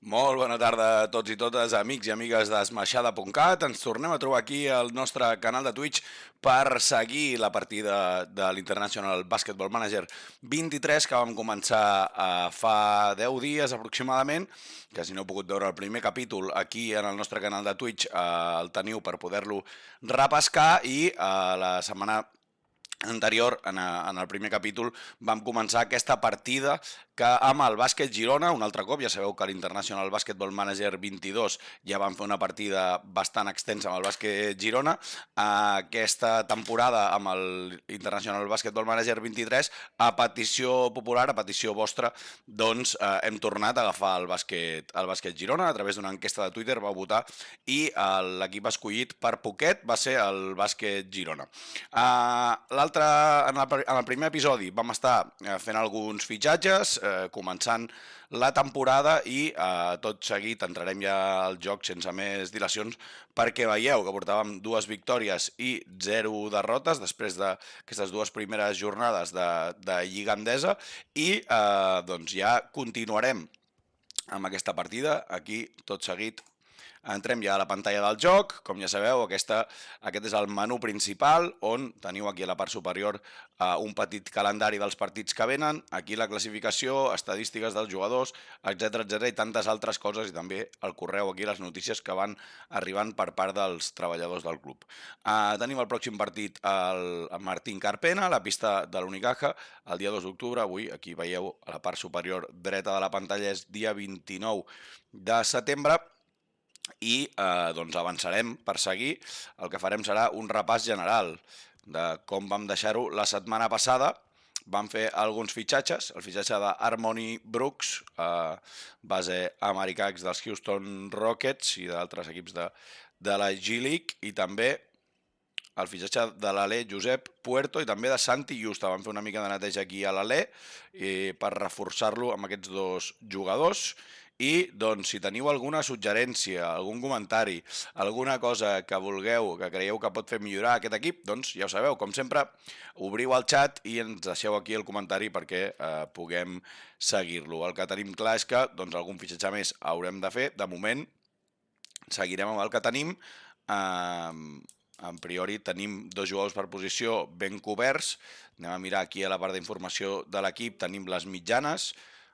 Molt bona tarda a tots i totes, amics i amigues d'Esmaixada.cat. Ens tornem a trobar aquí al nostre canal de Twitch per seguir la partida de l'International Basketball Manager 23 que vam començar fa 10 dies aproximadament, que si no heu pogut veure el primer capítol aquí en el nostre canal de Twitch el teniu per poder-lo repescar i la setmana anterior, en el primer capítol, vam començar aquesta partida que amb el bàsquet Girona, un altre cop, ja sabeu que l'International Basketball Manager 22 ja vam fer una partida bastant extensa amb el bàsquet Girona. Aquesta temporada amb l'International Basketball Manager 23, a petició popular, a petició vostra, doncs hem tornat a agafar el bàsquet Girona. A través d'una enquesta de Twitter va votar i l'equip escollit per poquet va ser el bàsquet Girona. En el primer episodi vam estar fent alguns fitxatges, començant la temporada i tot seguit entrarem ja al joc sense més dilacions perquè veieu que portàvem 2 victòries i 0 derrotes després d'aquestes 2 primeres jornades de Lliga Endesa i doncs ja continuarem amb aquesta partida. Aquí tot seguit entrem ja a la pantalla del joc. Com ja sabeu, aquest és el menú principal, on teniu aquí a la part superior un petit calendari dels partits que venen, aquí la classificació, estadístiques dels jugadors, etc i tantes altres coses, i també el correu aquí, les notícies que van arribant per part dels treballadors del club. Tenim el pròxim partit al Martín Carpena, a la pista de l'Unicaja, el dia 2 d'octubre. Avui, aquí veieu a la part superior dreta de la pantalla, és dia 29 de setembre, i doncs avançarem per seguir. El que farem serà un repàs general de com vam deixar-ho la setmana passada. Vam fer alguns fitxatges, el fitxatge d'Harmony Brooks, base americà dels Houston Rockets i d'altres equips de la G-League, i també el fitxatge de l'Alè Josep Puerto i també de Santi Justa. Vam fer una mica de neteja aquí a l'Alè per reforçar-lo amb aquests 2 jugadors. I doncs si teniu alguna suggerència, algun comentari, alguna cosa que vulgueu, que creieu que pot fer millorar aquest equip, doncs ja ho sabeu, com sempre, obriu el xat i ens deixeu aquí el comentari perquè puguem seguir-lo. El que tenim clar és que doncs, algun fitxatge més haurem de fer. De moment seguirem amb el que tenim. En priori tenim 2 jugadors per posició ben coberts. Anem a mirar aquí a la part d'informació de l'equip, tenim les mitjanes,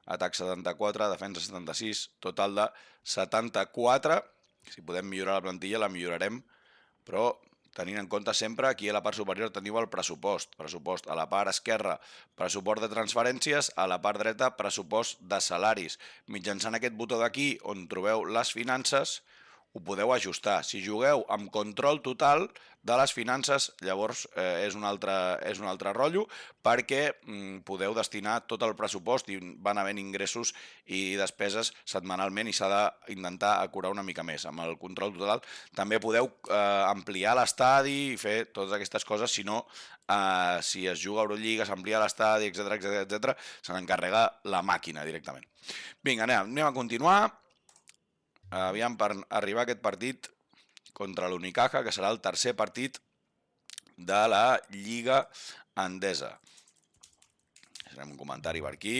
atac 74, defensa 76, total de 74. Si podem millorar la plantilla, la millorarem, però tenint en compte sempre, aquí a la part superior teniu el pressupost, a la part esquerra pressupost de transferències, a la part dreta pressupost de salaris. Mitjançant aquest botó d'aquí on trobeu les finances, ho podeu ajustar. Si jugueu amb control total de les finances, llavors és un altre rotllo, perquè podeu destinar tot el pressupost i van havent ingressos i despeses setmanalment i s'ha d'intentar acurar una mica més. Amb el control total també podeu ampliar l'estadi i fer totes aquestes coses, si no, si es juga a Eurolliga, s'amplia l'estadi, etc, se n'encarrega la màquina directament. Vinga, anem a continuar. Aviam, per arribar a aquest partit contra l'Unicaja, que serà el tercer partit de la Lliga Endesa. Farem un comentari per aquí.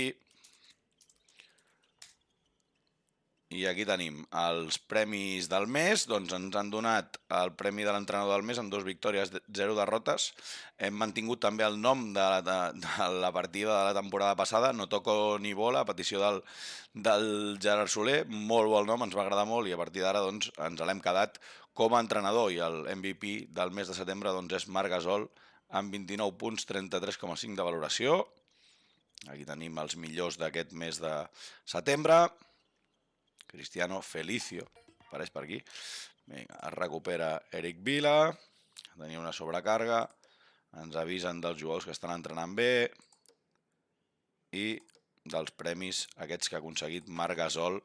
I aquí tenim els premis del mes. Doncs ens han donat el premi de l'entrenador del mes amb 2 victòries, 0 derrotes. Hem mantingut també el nom de la partida de la temporada passada, No toco ni bola, a petició del Gerard Soler. Molt bon nom, ens va agradar molt, i a partir d'ara doncs, ens l'hem quedat com a entrenador, i el MVP del mes de setembre doncs, és Marc Gasol, amb 29 punts, 33,5 de valoració. Aquí tenim els millors d'aquest mes de setembre. Cristiano Felicio, apareix per aquí. Vinga, es recupera Eric Vila, tenia una sobrecàrrega, ens avisen dels jugadors que estan entrenant bé i dels premis aquests que ha aconseguit Marc Gasol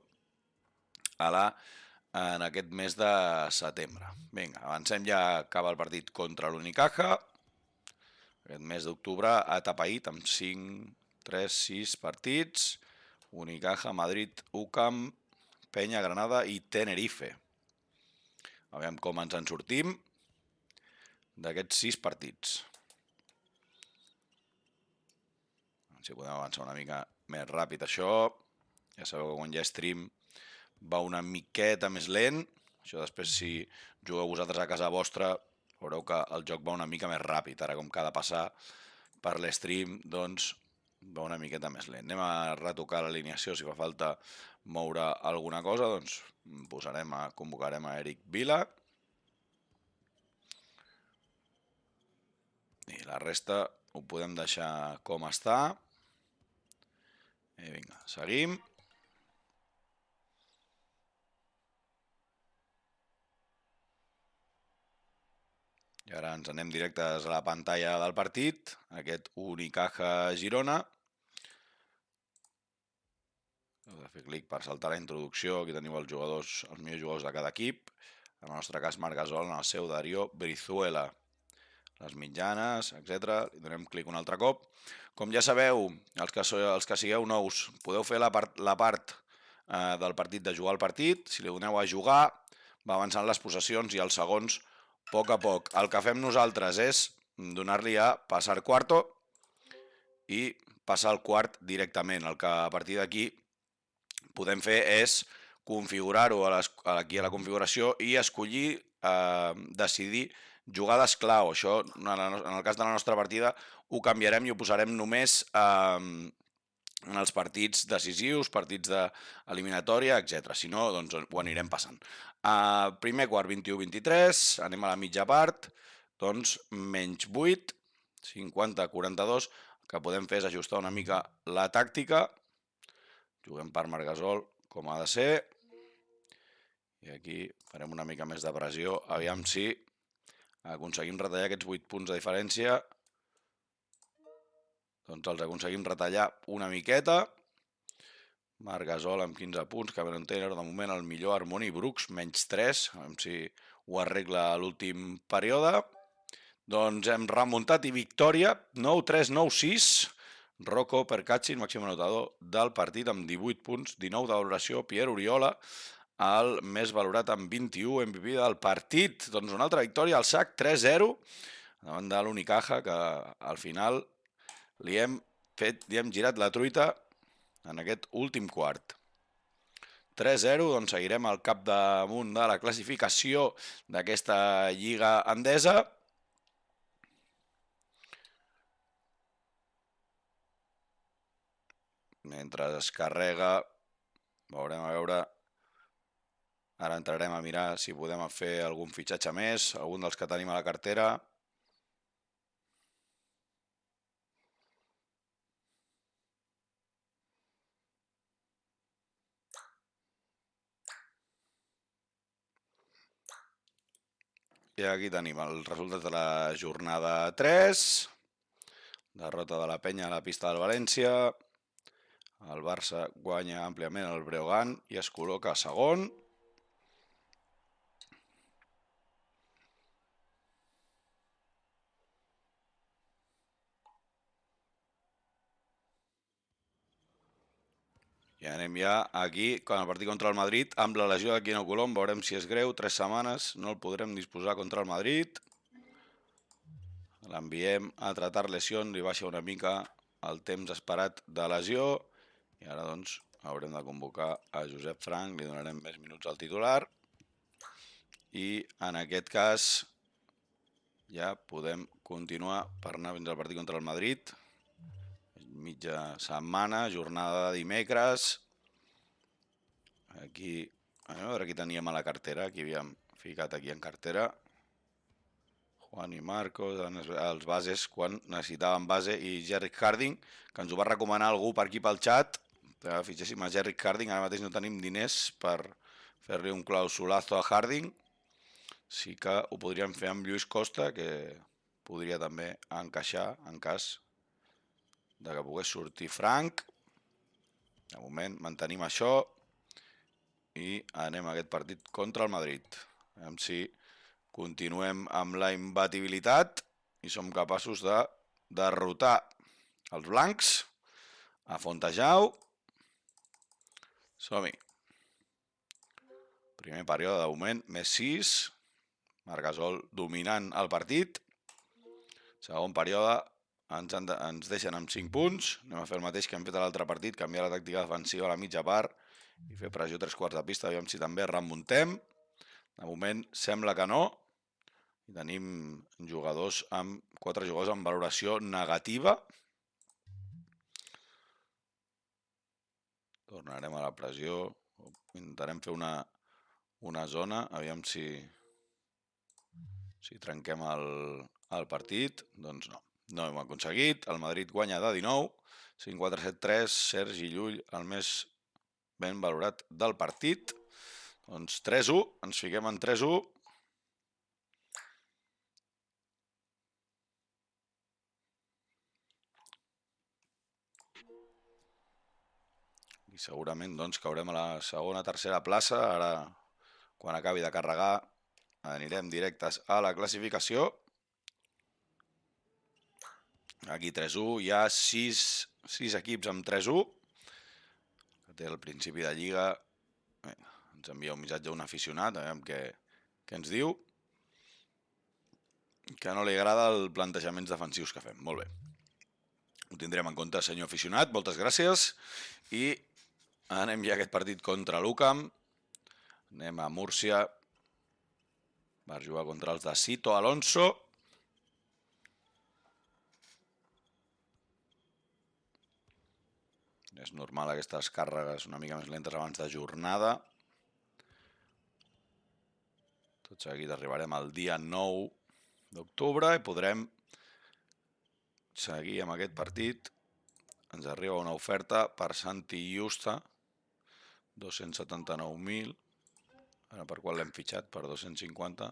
en aquest mes de setembre. Vinga, avancem ja cap al partit contra l'Unicaja. Aquest mes d'octubre ha tapaït amb 5, 3, 6 partits. Unicaja, Madrid, UCAM, Penya, Granada i Tenerife. Aviam com ens en sortim d'aquests 6 partits. Si podem avançar una mica més ràpid això. Ja sabeu que quan hi ha stream va una miqueta més lent. Això després, si jugueu vosaltres a casa vostra, veureu que el joc va una mica més ràpid. Ara, com que ha de passar per l'stream, doncs va una miqueta més lent. Anem a retocar l'alineació, si fa falta moure alguna cosa, doncs convocarem a Eric Vila. I la resta ho podem deixar com està. I vinga, seguim. I ara ens anem directes a la pantalla del partit, aquest Unicaja Girona. Heu de fer clic per saltar la introducció, aquí teniu els millors jugadors de cada equip. En el nostre cas, Marc Gasol, en el seu Darío Brizuela. Les mitjanes, etc. Li donem clic un altre cop. Com ja sabeu, els que sigueu nous, podeu fer la part del partit de jugar al partit. Si li doneu a jugar, va avançant les possessions i els segons a poc. El que fem nosaltres és donar-li a passar quarto i passar el quart directament. El que a partir d'aquí podem fer és configurar-ho aquí a la configuració i escollir, decidir jugades clau. Això, en el cas de la nostra partida, ho canviarem i ho posarem només en els partits decisius, partits d'eliminatòria, etc. Si no, doncs ho anirem passant. Primer quart 21-23, anem a la mitja part, doncs menys 8, 50-42, el que podem fer és ajustar una mica la tàctica. Juguem per Marc Gasol, com ha de ser. I aquí farem una mica més de pressió. Aviam si aconseguim retallar aquests 8 punts de diferència. Doncs els aconseguim retallar una miqueta. Marc Gasol amb 15 punts, Cameron Taylor de moment el millor, Harmony Brooks menys 3, a veure si ho arregla a l'últim període. Doncs hem remuntat i victòria, 9-3, 9-6. Rocco Percacci, màxim anotador del partit amb 18 punts, 19 de valoració. Pierre Oriola, el més valorat amb 21, MVP del partit. Doncs una altra victòria al sac, 3-0, davant de l'Unicaja, que al final li hem girat la truita en aquest últim quart. 3-0, doncs seguirem al capdamunt de la classificació d'aquesta Lliga Endesa. Mentre es carrega, veurem a veure. Ara entrarem a mirar si podem fer algun fitxatge més, algun dels que tenim a la cartera. I aquí tenim els resultats de la jornada 3. Derrota de la Penya a la pista del València. El Barça guanya àmpliament el Breogán i es col·loca segon. I anem ja aquí, quan el partit contra el Madrid, amb la lesió de Quino Colom, veurem si és greu, 3 setmanes, no el podrem disposar contra el Madrid. L'enviem a tratar lesió, li baixa una mica el temps esperat de lesió, i ara doncs haurem de convocar a Josep Frank, li donarem més minuts al titular, i en aquest cas ja podem continuar per anar fins al partit contra el Madrid. Mitja setmana, jornada de dimecres. Aquí, a veure qui teníem a la cartera, qui havíem ficat aquí en cartera. Juan i Marcos, els bases, quan necessitàvem base, i Jarrett Harding, que ens ho va recomanar algú per aquí pel xat, que fitxéssim a Jarrett Harding. Ara mateix no tenim diners per fer-li un clausulazo a Harding. Sí que ho podríem fer amb Lluís Costa, que podria també encaixar en cas de que pogués sortir Frank. De moment mantenim això i anem a aquest partit contra el Madrid. Aviam si continuem amb la imbatibilitat i som capaços de derrotar els blancs a Fontejau. Som-hi. Primer període de moment, més 6. Marc Gasol dominant el partit. Segon període, ens deixen amb 5 punts. Anem a fer el mateix que hem fet a l'altre partit, canviar la tàctica defensiva a la mitja part i fer pressió 3/4 de pista, aviam si també remuntem. De moment sembla que no. I tenim 4 jugadors amb valoració negativa. Tornarem a la pressió. Intentarem fer una zona, aviam si trenquem el partit. Doncs no, no hem aconseguit. El Madrid guanya de 19, 5-4-7-3, Sergi Llull, el més ben valorat del partit. Doncs 3-1, ens fiquem en 3-1. I segurament doncs caurem a la segona, tercera plaça. Ara, quan acabi de carregar, anirem directes a la classificació. Aquí 3-1, hi ha 6 equips amb 3-1. Que té el principi de lliga. Ens envia un missatge a un aficionat, a veure què ens diu. Que no li agrada els plantejaments defensius que fem. Molt bé. Ho tindrem en compte, senyor aficionat. Moltes gràcies. I anem ja a aquest partit contra l'UCAM. Anem a Múrcia. Va jugar contra els de Sito Alonso. És normal aquestes càrregues una mica més lentes abans de jornada. Tot seguit arribarem al dia 9 d'octubre i podrem seguir amb aquest partit. Ens arriba una oferta per Santi Justa, 279.000, per qual l'hem fitxat per 250.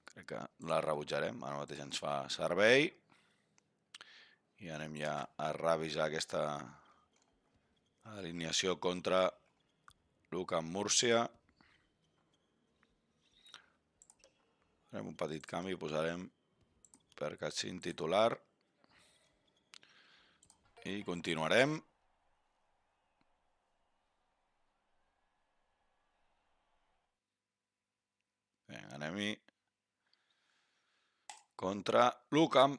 Crec que la rebutjarem, ara mateix ens fa servei. I anem ja a revisar aquesta alineació contra l'UCAM Múrcia. Farem un petit canvi, posarem Percassin titular. I continuarem. Bé, anem-hi contra l'UCAM.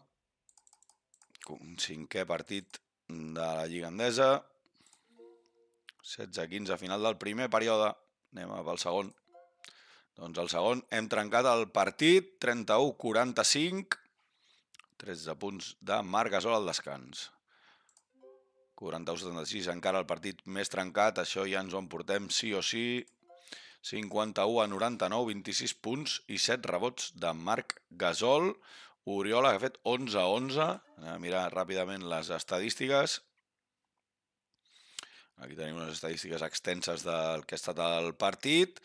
Un 5è partit de la Lliga Endesa. 16-15 final del primer període. Anem pel segon. Doncs al segon hem trencat el partit. 31-45. 13 punts de Marc Gasol al descans. 41-76, encara el partit més trencat. Això ja ens ho emportem sí o sí. 51-99, 26 punts i 7 rebots de Marc Gasol. Oriola, que ha fet 11-11. Anem a mirar ràpidament les estadístiques. Aquí tenim unes estadístiques extenses del que ha estat el partit.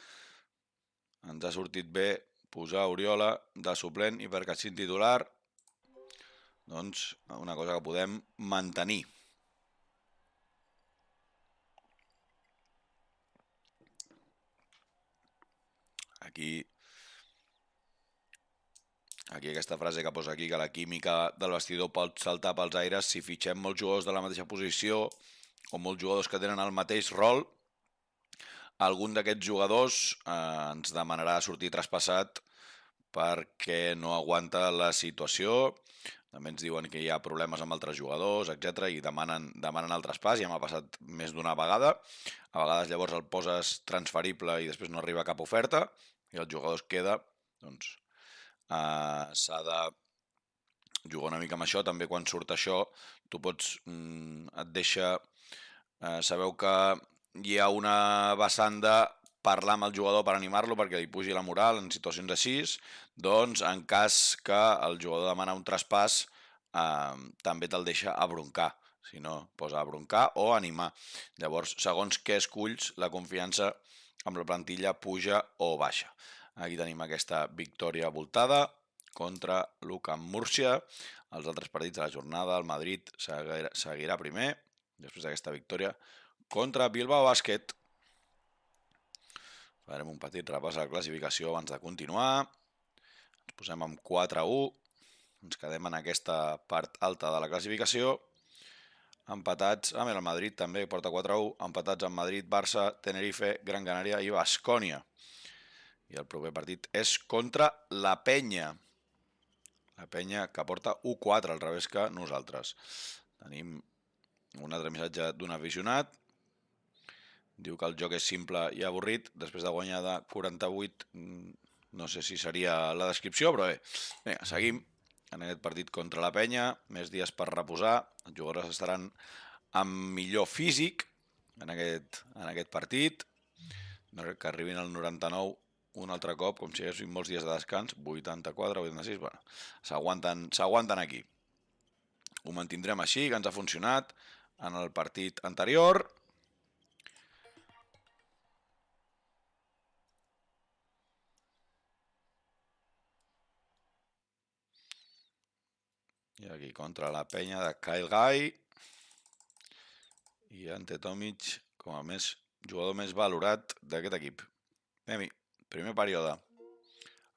Ens ha sortit bé posar Oriola de suplent i Percassin titular. Doncs una cosa que podem mantenir. Aquí aquesta frase que posa aquí, que la química del vestidor pot saltar pels aires si fitxem molts jugadors de la mateixa posició o molts jugadors que tenen el mateix rol. Algun d'aquests jugadors ens demanarà sortir traspassat perquè no aguanta la situació. També ens diuen que hi ha problemes amb altres jugadors, etc. i demanen el traspàs. Ja m'ha passat més d'una vegada. A vegades llavors el poses transferible i després no arriba cap oferta i el jugador es queda, doncs s'ha de jugar una mica amb això. També quan surt això tu pots, et deixa, sabeu que hi ha una vessant de parlar amb el jugador per animar-lo perquè li pugi la moral en situacions així. Doncs en cas que el jugador demana un traspàs també te'l deixa abroncar. Si no, posa abroncar o animar. Llavors, segons què esculls, la confiança amb la plantilla puja o baixa. Aquí tenim aquesta victòria voltada contra l'UCAM Múrcia. Els altres partits de la jornada, el Madrid seguirà primer, després d'aquesta victòria, contra Bilbao Bàsquet. Farem un petit repàs a la classificació abans de continuar. Ens posem amb 4-1. Ens quedem en aquesta part alta de la classificació. Empatats amb el Madrid també porta 4-1. Empatats amb Madrid, Barça, Tenerife, Gran Canària i Baskonia. I el proper partit és contra la Penya. La Penya que porta 1-4, al revés que nosaltres. Tenim un altre missatge d'un aficionat. Diu que el joc és simple i avorrit, després de guanyar de 48, no sé si seria la descripció, però bé. Vinga, seguim en aquest partit contra la Penya, més dies per reposar, els jugadors estaran amb millor físic en aquest partit, que arribin al 99 un altre cop, com si hi haguessin molts dies de descans, 84, 86, bueno, s'aguanten aquí. Ho mantindrem així, que ens ha funcionat en el partit anterior. I aquí contra la Penya de Kyle Guy. I Ante Tomic com a jugador més valorat d'aquest equip. Anem-hi. Primer període.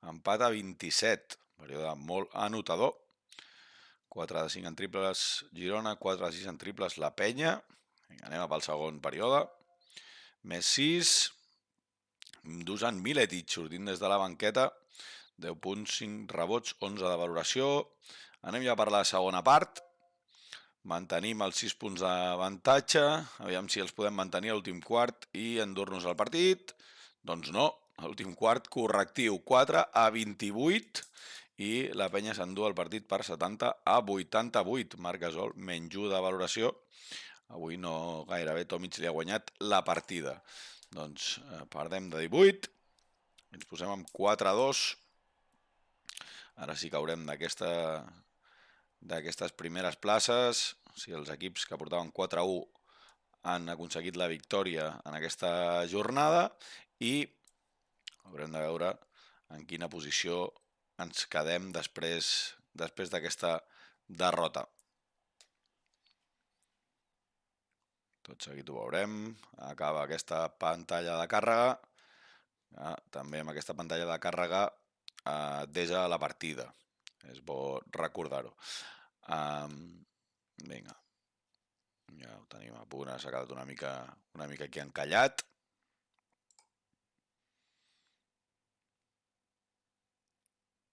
Empat a 27. Període molt anotador. 4 de 5 en triples Girona, 4 de 6 en triples la Penya. Anem pel segon període. Més 6. Dusan Miletic sortint des de la banqueta. 10 punts, 5 rebots, 11 de valoració. Anem ja per la segona part. Mantenim els 6 punts d'avantatge. Aviam si els podem mantenir a l'últim quart i endur-nos al partit. Doncs no, a l'últim quart correctiu, 4 a 28 i la Penya s'endú el partit per 70 a 88. Marc Gasol, menys 1 de valoració. Avui no gairebé Tomic li ha guanyat la partida. Doncs perdem de 18. Ens posem amb 4 a 2. Ara sí que haurem d'aquestes primeres places. Si els equips que portaven 4 a 1 han aconseguit la victòria en aquesta jornada i haurem de veure en quina posició ens quedem després d'aquesta derrota. Tot seguit ho veurem. Acaba aquesta pantalla de càrrega. També amb aquesta pantalla de càrrega desa la partida. És bo recordar-ho. Vinga. Ja ho tenim a punt, s'ha quedat una mica aquí encallat.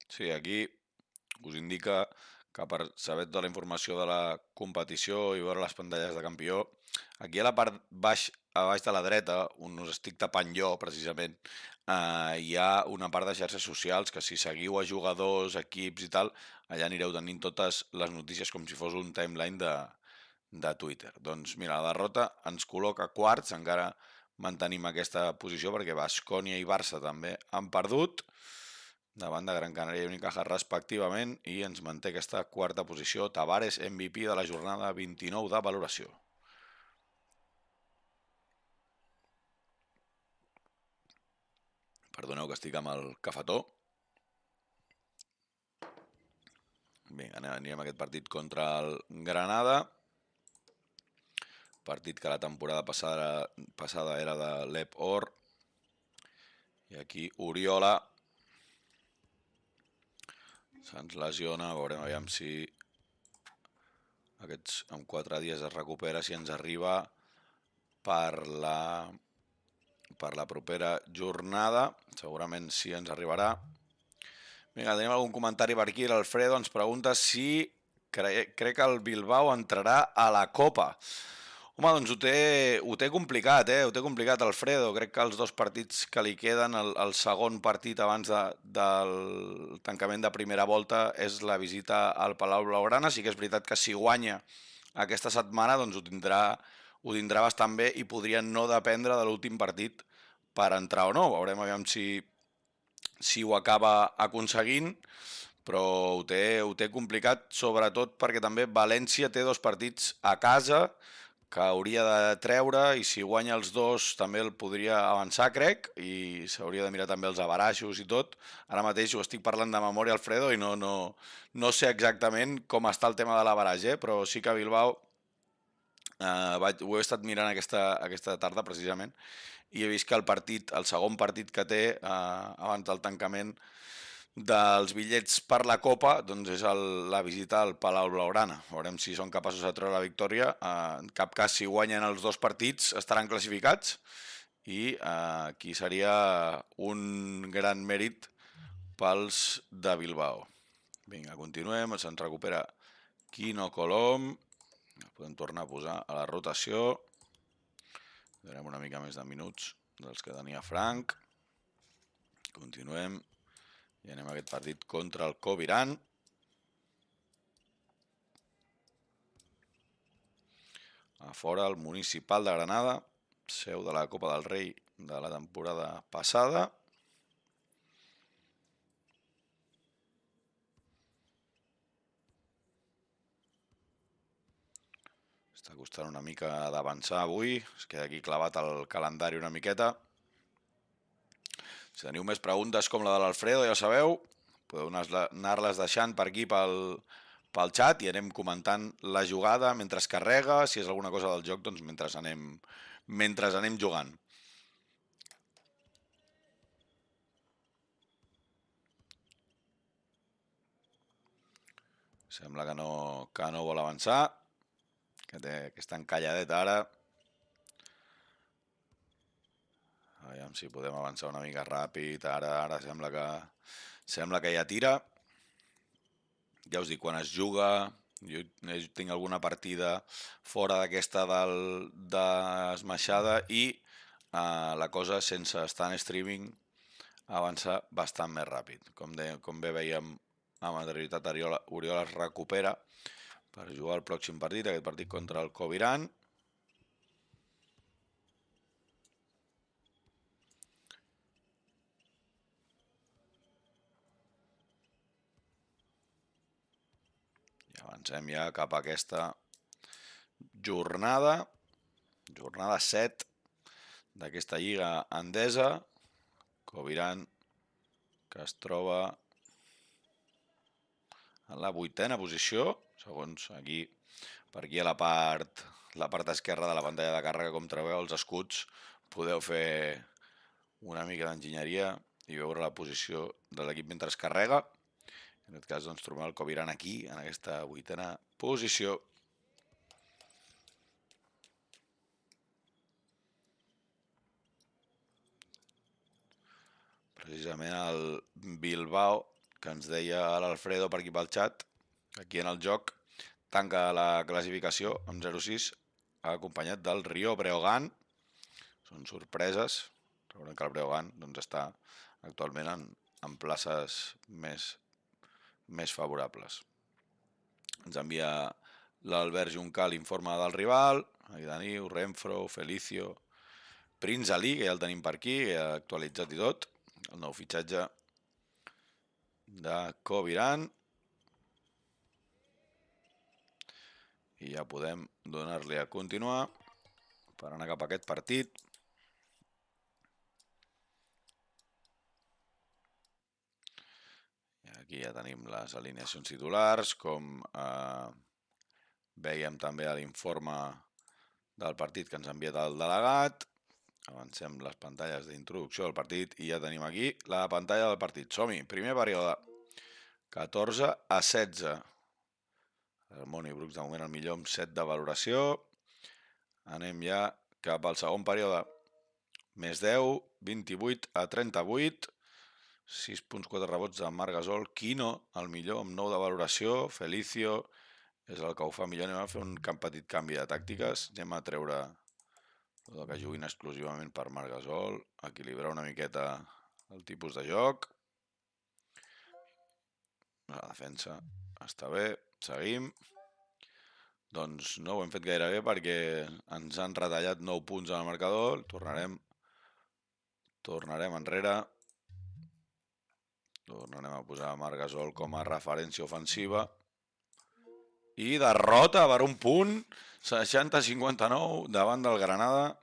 Sí, aquí us indica que per saber tota la informació de la competició i veure les pantalles de campió, aquí a la part a baix de la dreta, on us estic tapant jo, precisament, hi ha una part de xarxes socials que si seguiu a jugadors, equips i tal, allà anireu tenint totes les notícies com si fos un timeline de Twitter. Doncs mira, la derrota ens col·loca quarts, encara mantenim aquesta posició perquè Baskonia i Barça també han perdut, davant de Gran Canària i Unicaja respectivament, i ens manté aquesta quarta posició. Tavares, MVP de la jornada, 29 de valoració. Perdoneu que estic amb el cafetó. Bé, anirem a aquest partit contra el Granada. Partit que la temporada passada era de l'Ep Or. I aquí Oriola se'ns lesiona, veurem aviam si aquests en 4 dies es recupera, si ens arriba per la propera jornada. Segurament sí ens arribarà. Vinga, tenim algun comentari per aquí. L'Alfredo ens pregunta si crec que el Bilbao entrarà a la Copa. Home, doncs ho té complicat, Ho té complicat, Alfredo. Crec que els 2 partits que li queden, el segon partit abans del tancament de primera volta és la visita al Palau Blaugrana. Sí que és veritat que si guanya aquesta setmana, doncs ho tindrà bastant bé i podria no dependre de l'últim partit per entrar o no. Veurem aviam si ho acaba aconseguint, però ho té complicat, sobretot perquè també València té 2 partits a casa que hauria de treure, i si guanya els 2 també el podria avançar, crec, i s'hauria de mirar també els avaraixos i tot. Ara mateix ho estic parlant de memòria, Alfredo, i no sé exactament com està el tema de l'avaraix, però sí que a Bilbao ho he estat mirant aquesta tarda, precisament, i he vist que el segon partit que té abans del tancament dels bitllets per la Copa, doncs és la visita al Palau Blaugrana. Veurem si són capaços de treure la victòria. En cap cas, si guanyen els 2 partits, estaran classificats, i aquí seria un gran mèrit pels de Bilbao. Vinga, continuem, se'ns recupera Quino Colom. El podem tornar a posar a la rotació. Donem una mica més de minuts dels que tenia Frank. Continuem i anem a aquest partit contra el Coviran. A fora el Municipal de Granada, seu de la Copa del Rei de la temporada passada. Està costant una mica d'avançar avui, es queda aquí clavat el calendari una miqueta. Si teniu més preguntes com la de l'Alfredo, ja sabeu, podeu anar-les deixant per aquí pel xat i anem comentant la jugada mentre es carrega, si és alguna cosa del joc, doncs mentre anem jugant. Sembla que no vol avançar, que està encalladet ara. Aviam si podem avançar una mica ràpid. Ara sembla que ja tira. Ja us dic, quan es juga, jo tinc alguna partida fora d'aquesta d'esmaixada i la cosa sense estar en streaming avança bastant més ràpid. Com bé veiem, amb anterioritat Oriol es recupera per jugar el pròxim partit, aquest partit contra el Coviran. I avancem ja cap a aquesta jornada 7 d'aquesta Lliga Endesa. Coviran, que es troba en la 8ª posició, segons aquí, per aquí a la part esquerra de la pantalla de càrrega, com trobeu els escuts, podeu fer una mica d'enginyeria i veure la posició de l'equip mentre es carrega. En aquest cas, doncs, trobem el Coviran aquí, en aquesta 8ª posició. Precisament el Bilbao, que ens deia l'Alfredo per aquí pel xat, aquí en el joc, tanca la classificació amb 0-6, acompanyat del Rio Breogán. Són sorpreses. Recordem que el Breogán doncs, està actualment en places més favorables. Ens envia l'Albert Juncal l'informe del rival. Aquí teniu Renfro, Felicio, Prince Ali, que ja el tenim per aquí, que ja ha actualitzat i tot. El nou fitxatge de Coviran. I ja podem donar-li a continuar per anar cap a aquest partit. I aquí ja tenim les alineacions titulars, com veiem també a l'informe del partit que ens ha enviat el delegat. Avancem les pantalles d'introducció del partit i ja tenim aquí la pantalla del partit. Som-hi, primer període, 14-16. Moni Brooks de moment el millor amb 7 de valoració. Anem ja cap al segon període. Més 10, 28-38. 6.4 rebots de Marc Gasol. Quino, el millor amb 9 de valoració. Felicio és el que ho fa millor. Anem a fer un petit canvi de tàctiques. Anem a treure que juguin exclusivament per Marc Gasol, equilibrar una miqueta el tipus de joc. La defensa està bé, seguim. Doncs no ho hem fet gaire bé perquè ens han retallat 9 punts en el marcador. Tornarem enrere. Tornarem a posar Marc Gasol com a referència ofensiva. I derrota per un punt, 60-59 davant del Granada.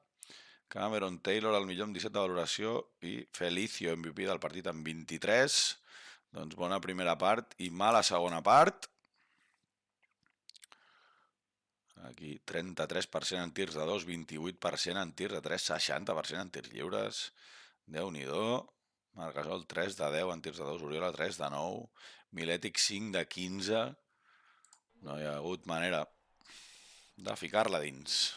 Cameron Taylor el millor amb 17 de valoració i Felicio MVP del partit amb 23. Doncs bona primera part i mala segona part. Aquí 33% en tirs de 2, 28% en tirs de 3, 60% en tirs lliures. Déu-n'hi-do. Marc Gasol 3 de 10 en tirs de 2, Oriola 3 de 9, Miletic 5 de 15. No hi ha hagut manera de ficar-la dins.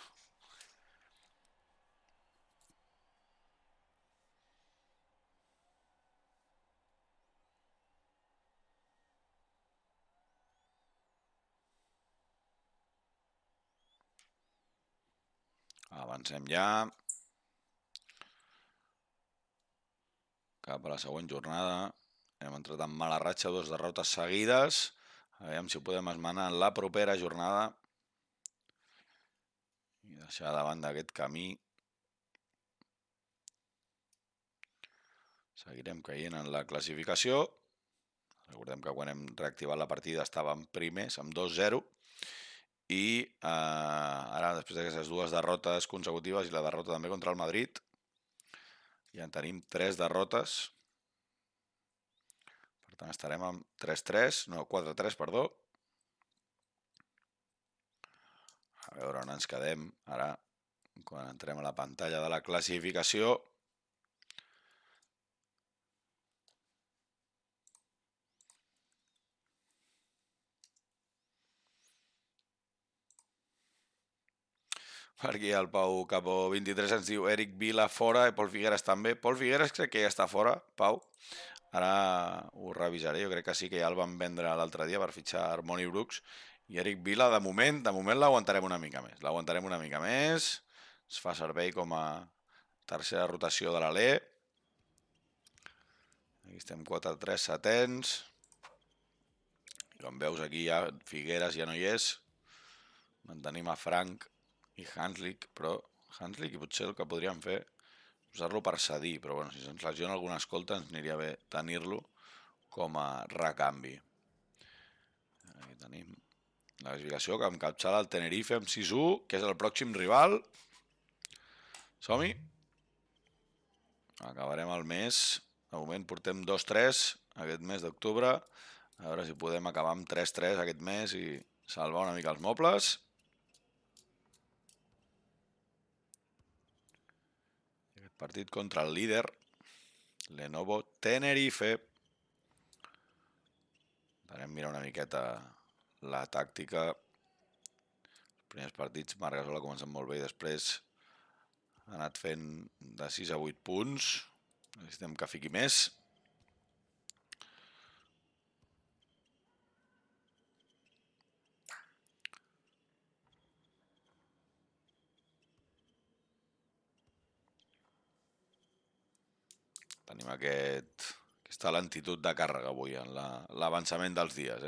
Avancem ja. cap a la següent jornada. Hem entrat en mala ratxa, 2 derrotes seguides. Aviam si podem esmenar en la propera jornada i deixar davant d'aquest camí. Seguirem caient en la classificació. Recordem que quan hem reactivat la partida estàvem primers amb 2-0 i ara després d'aquestes 2 derrotes consecutives i la derrota també contra el Madrid ja en tenim 3 derrotes. Per tant estarem amb 4-3, perdó. A veure on ens quedem ara quan entrem a la pantalla de la classificació. Per aquí el Pau Capó 23 ens diu Eric Vila fora i Pol Figueres també. Pol Figueres crec que ja està fora, Pau. Ara ho revisaré, jo crec que sí que ja el van vendre l'altre dia per fitxar Harmony Brooks. I Eric Vila, de moment l'aguantarem una mica més. L'aguantarem una mica més. Es fa servei com a tercera rotació de l'Alé. Aquí estem 4-3 setens. I com veus aquí ja Figueres ja no hi és. Mantenim a Frank i Hanslik, però Hanslik i potser el que podríem fer és usar-lo per cedir, però bueno, si se'ns lesiona alguna escolta ens aniria bé tenir-lo com a recanvi. Aquí tenim la classificació que encapçala el Tenerife amb 6-1, que és el pròxim rival. Som-hi. Acabarem el mes. De moment portem 2-3 aquest mes d'octubre. A veure si podem acabar amb 3-3 aquest mes i salvar una mica els mobles. Partit contra el líder, Lenovo Tenerife. Anem a mirar una miqueta la tàctica. Els primers partits, Marc Gasol ha començat molt bé i després ha anat fent de 6 a 8 punts. Necessitem que fiqui més. Tenim aquesta lentitud de càrrega avui en l'avançament dels dies.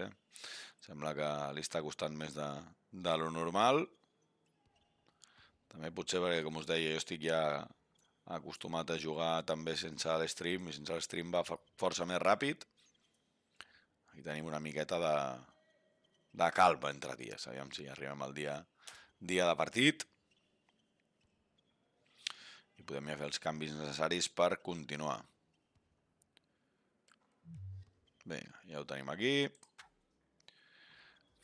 Sembla que li està costant més de lo normal. També potser perquè, com us deia, jo estic ja acostumat a jugar també sense l'stream i sense l'stream va força més ràpid. Aquí tenim una miqueta de calma entre dies. Aviam si arribem al dia de partit. I podem ja fer els canvis necessaris per continuar. Bé, ja ho tenim aquí.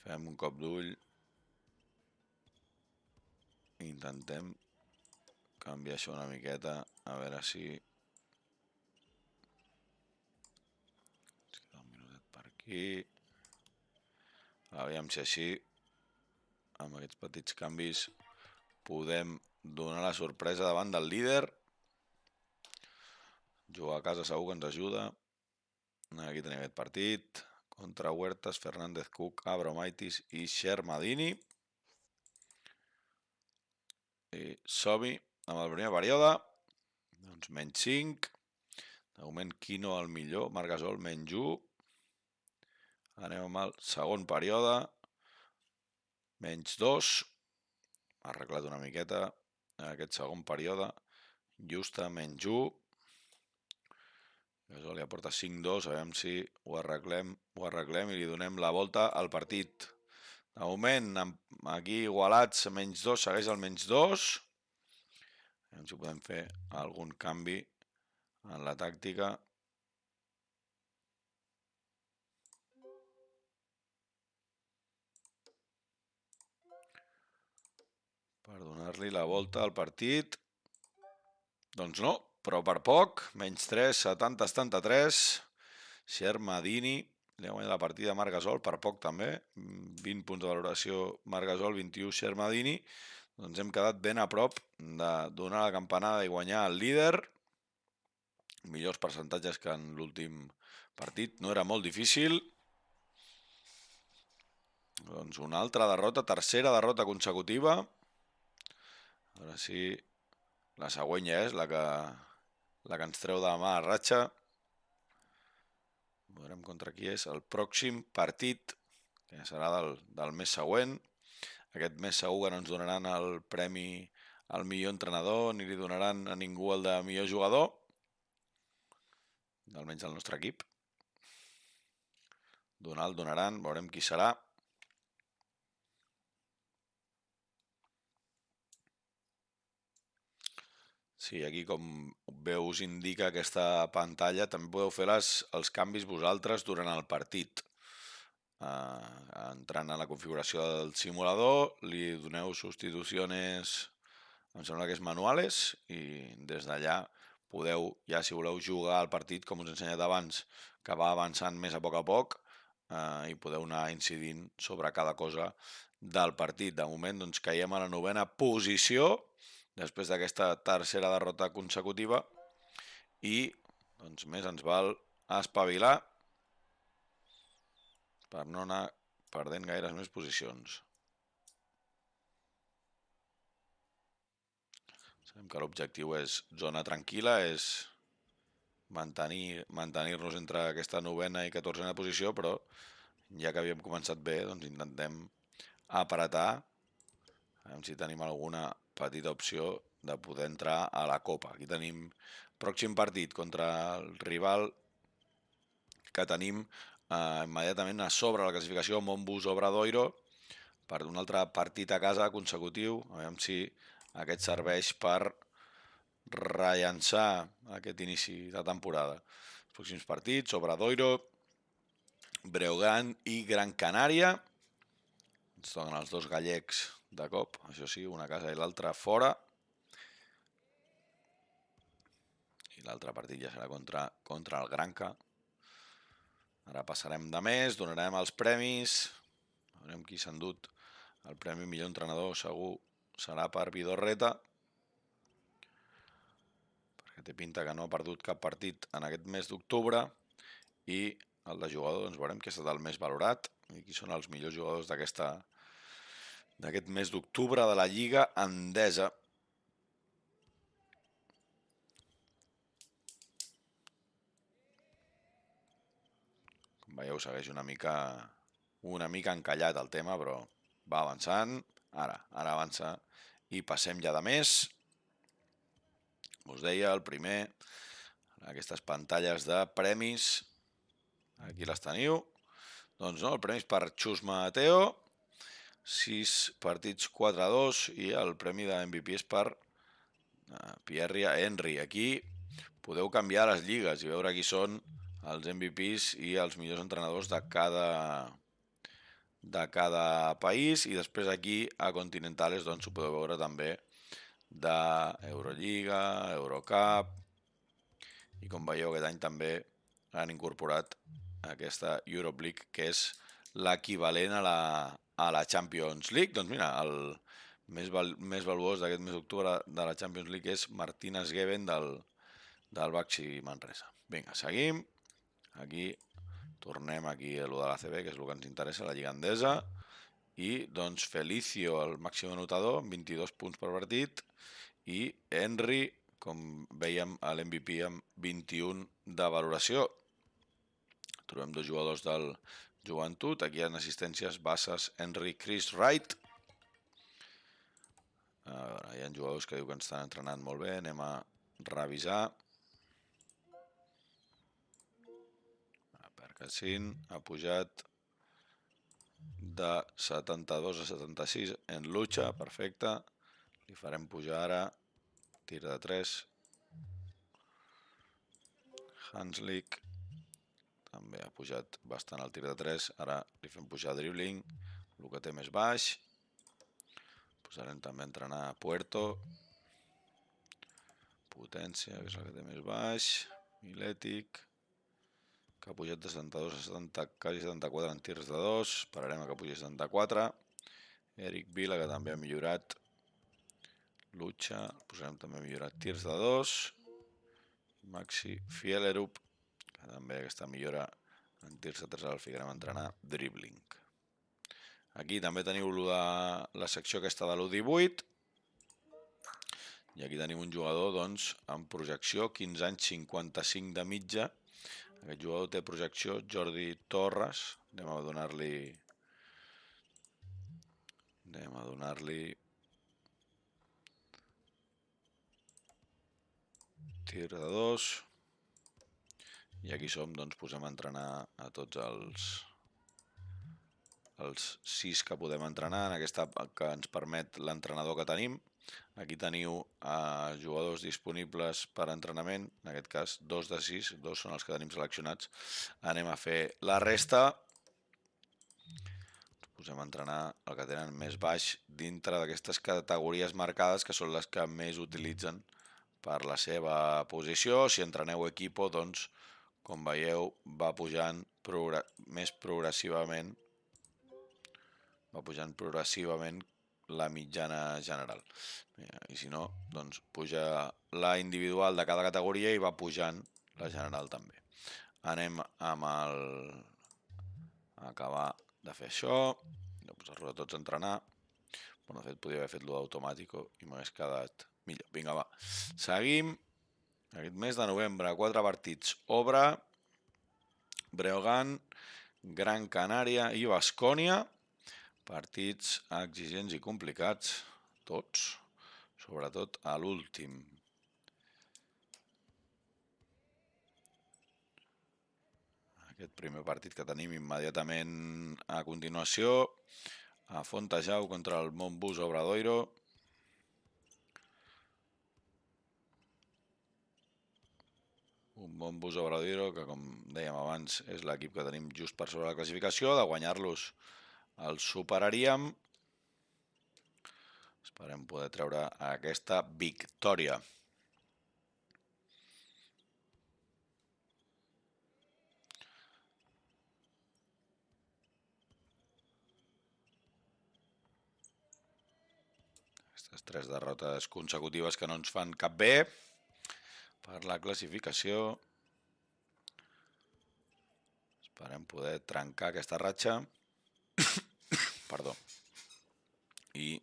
Fem un cop d'ull. Intentem canviar això una miqueta, a veure si... Ens queda un minutet per aquí. Aviam si així, amb aquests petits canvis, podem donar la sorpresa davant del líder. Jugar a casa segur que ens ajuda. Aquí tenim aquest partit. Contra Huertas, Fernández Cook, Abromaitis i Shermadini. I som-hi amb el primer període. Doncs menys 5. De moment Quino el millor, Marc Gasol menys 1. Anem amb el segon període. Menys 2. Ha arreglat una miqueta aquest segon període. Justa menys 1. Gasol ja porta 5-2, a veure si ho arreglem i li donem la volta al partit. De moment, aquí igualats, menys 2, segueix el menys 2. A veure si podem fer algun canvi en la tàctica. Per donar-li la volta al partit. Doncs no, però per poc, menys 3, 70-73. Shermadini, li ha guanyat la partida a Marc Gasol, per poc també. 20 punts de valoració Marc Gasol, 21 Shermadini. Doncs hem quedat ben a prop de donar la campanada i guanyar el líder. Millors percentatges que en l'últim partit, no era molt difícil. Doncs una altra derrota, tercera derrota consecutiva. A veure si la següent ja és la que ens treu de la mala ratxa. Veurem contra qui és. El pròxim partit, que serà del mes següent. Aquest mes segur que no ens donaran el premi al millor entrenador, ni li donaran a ningú el de millor jugador, almenys del nostre equip. Donar el donaran, veurem qui serà. Sí, aquí com bé us indica aquesta pantalla, també podeu fer els canvis vosaltres durant el partit. Entrant a la configuració del simulador, li doneu substitucions, em sembla que és manuales, i des d'allà podeu, ja si voleu jugar al partit, com us he ensenyat abans, que va avançant més a poc, i podeu anar incidint sobre cada cosa del partit. De moment doncs caiem a la 9a posició, després d'aquesta tercera derrota consecutiva, i doncs més ens val espavilar per no anar perdent gaires més posicions. Sabem que l'objectiu és zona tranquil·la, és mantenir-nos entre aquesta 9a i 14a posició, però ja que havíem començat bé, doncs intentem apretar, a veure si tenim alguna petita opció de poder entrar a la Copa. Aquí tenim pròxim partit contra el rival que tenim immediatament a sobre la classificació, Monbus Obradoiro, per un altre partit a casa consecutiu. A veure si aquest serveix per rellançar aquest inici de temporada. Els pròxims partits, Obradoiro, Breogán i Gran Canària. Ens toquen els dos gallecs de cop, això sí, una a casa i l'altra fora. I l'altre partit ja serà contra el Granca. Ara passarem de mes, donarem els premis, veurem qui s'ha endut el premi millor entrenador, segur serà per Vidorreta, perquè té pinta que no ha perdut cap partit en aquest mes d'octubre, i el de jugador, doncs veurem qui ha estat el més valorat i qui són els millors jugadors d'aquest mes d'octubre de la Lliga Endesa. Com veieu, segueix una mica encallat el tema, però va avançant. Ara avança i passem ja de mes. Us deia, el primer, aquestes pantalles de premis, aquí les teniu. Doncs no, el premi és per Xus Mateo, 6 partits 4-2, i el premi de MVP és per Pierre Henry. Aquí podeu canviar les lligues i veure qui són els MVPs i els millors entrenadors de cada país, i després aquí a Continentales doncs ho podeu veure també d'Eurolliga, Eurocup, i com veieu aquest any també han incorporat aquesta Europe League, que és l'equivalent a la Champions League. Doncs mira, el més valuós d'aquest mes d'octubre de la Champions League és Martínez Geben del Baxi Manresa. Vinga, seguim. Aquí tornem aquí a lo de l'ACB, que és el que ens interessa, la Lliga Endesa. I doncs Felicio, el màxim anotador, amb 22 punts per partit, i Henry, com veiem, a l'MVP amb 21 de valoració. Trobem dos jugadors del Joventut. Aquí hi ha assistències bases Henry, Chris Wright. A veure, hi ha jugadors que diu que ens estan entrenant molt bé. Anem a revisar. Percassin ha pujat de 72 a 76 en lucha, perfecte. Li farem pujar ara. Tir de 3. Hanslik també ha pujat bastant el tir de 3. Ara li fem pujar dribbling, el que té més baix. Posarem també a entrenar a Puerto. Potència, que és el que té més baix. Miletic, que ha pujat de 72 a 70, quasi 74 en tirs de 2. Esperarem a que pugi a 74. Eric Vila, que també ha millorat. Lucha, posarem també a millorar tirs de 2. Maxi Fielerup, que també aquesta millora en tirs de 3, el ficarem a entrenar dribbling. Aquí també teniu la secció aquesta de l'1-18. I aquí tenim un jugador doncs amb projecció, 15 anys, 55 de mitja. Aquest jugador té projecció, Jordi Torres. Anem a donar-li tir de 2. I aquí som, doncs posem a entrenar a tots els 6 que podem entrenar en aquesta que ens permet l'entrenador que tenim. Aquí teniu jugadors disponibles per entrenament, en aquest cas 2 de 6, 2 són els que tenim seleccionats. Anem a fer la resta. Posem a entrenar el que tenen més baix dintre d'aquestes categories marcades, que són les que més utilitzen per la seva posició. Si entreneu equipo, doncs, com veieu, va pujant més progressivament, la mitjana general. I si no, doncs puja la individual de cada categoria i va pujant la general també. Anem amb acabar de fer això, de posar-lo a tots a entrenar. Bueno, de fet, podria haver fet-lo d'automàtico i m'hagués quedat millor. Vinga, va. Seguim. Aquest mes de novembre, 4 partits. Obra, Breogán, Gran Canària i Baskonia. Partits exigents i complicats, tots, sobretot a l'últim. Aquest primer partit que tenim immediatament a continuació, a Fontejau contra el Montbus Obradoiro. Un Montbus Obradoiro que, com dèiem abans, és l'equip que tenim just per sobre la classificació. De guanyar-los els superaríem. Esperem poder treure aquesta victòria. Aquestes 3 derrotes consecutives que no ens fan cap bé per la classificació. Esperem poder trencar aquesta ratxa. Perdó. I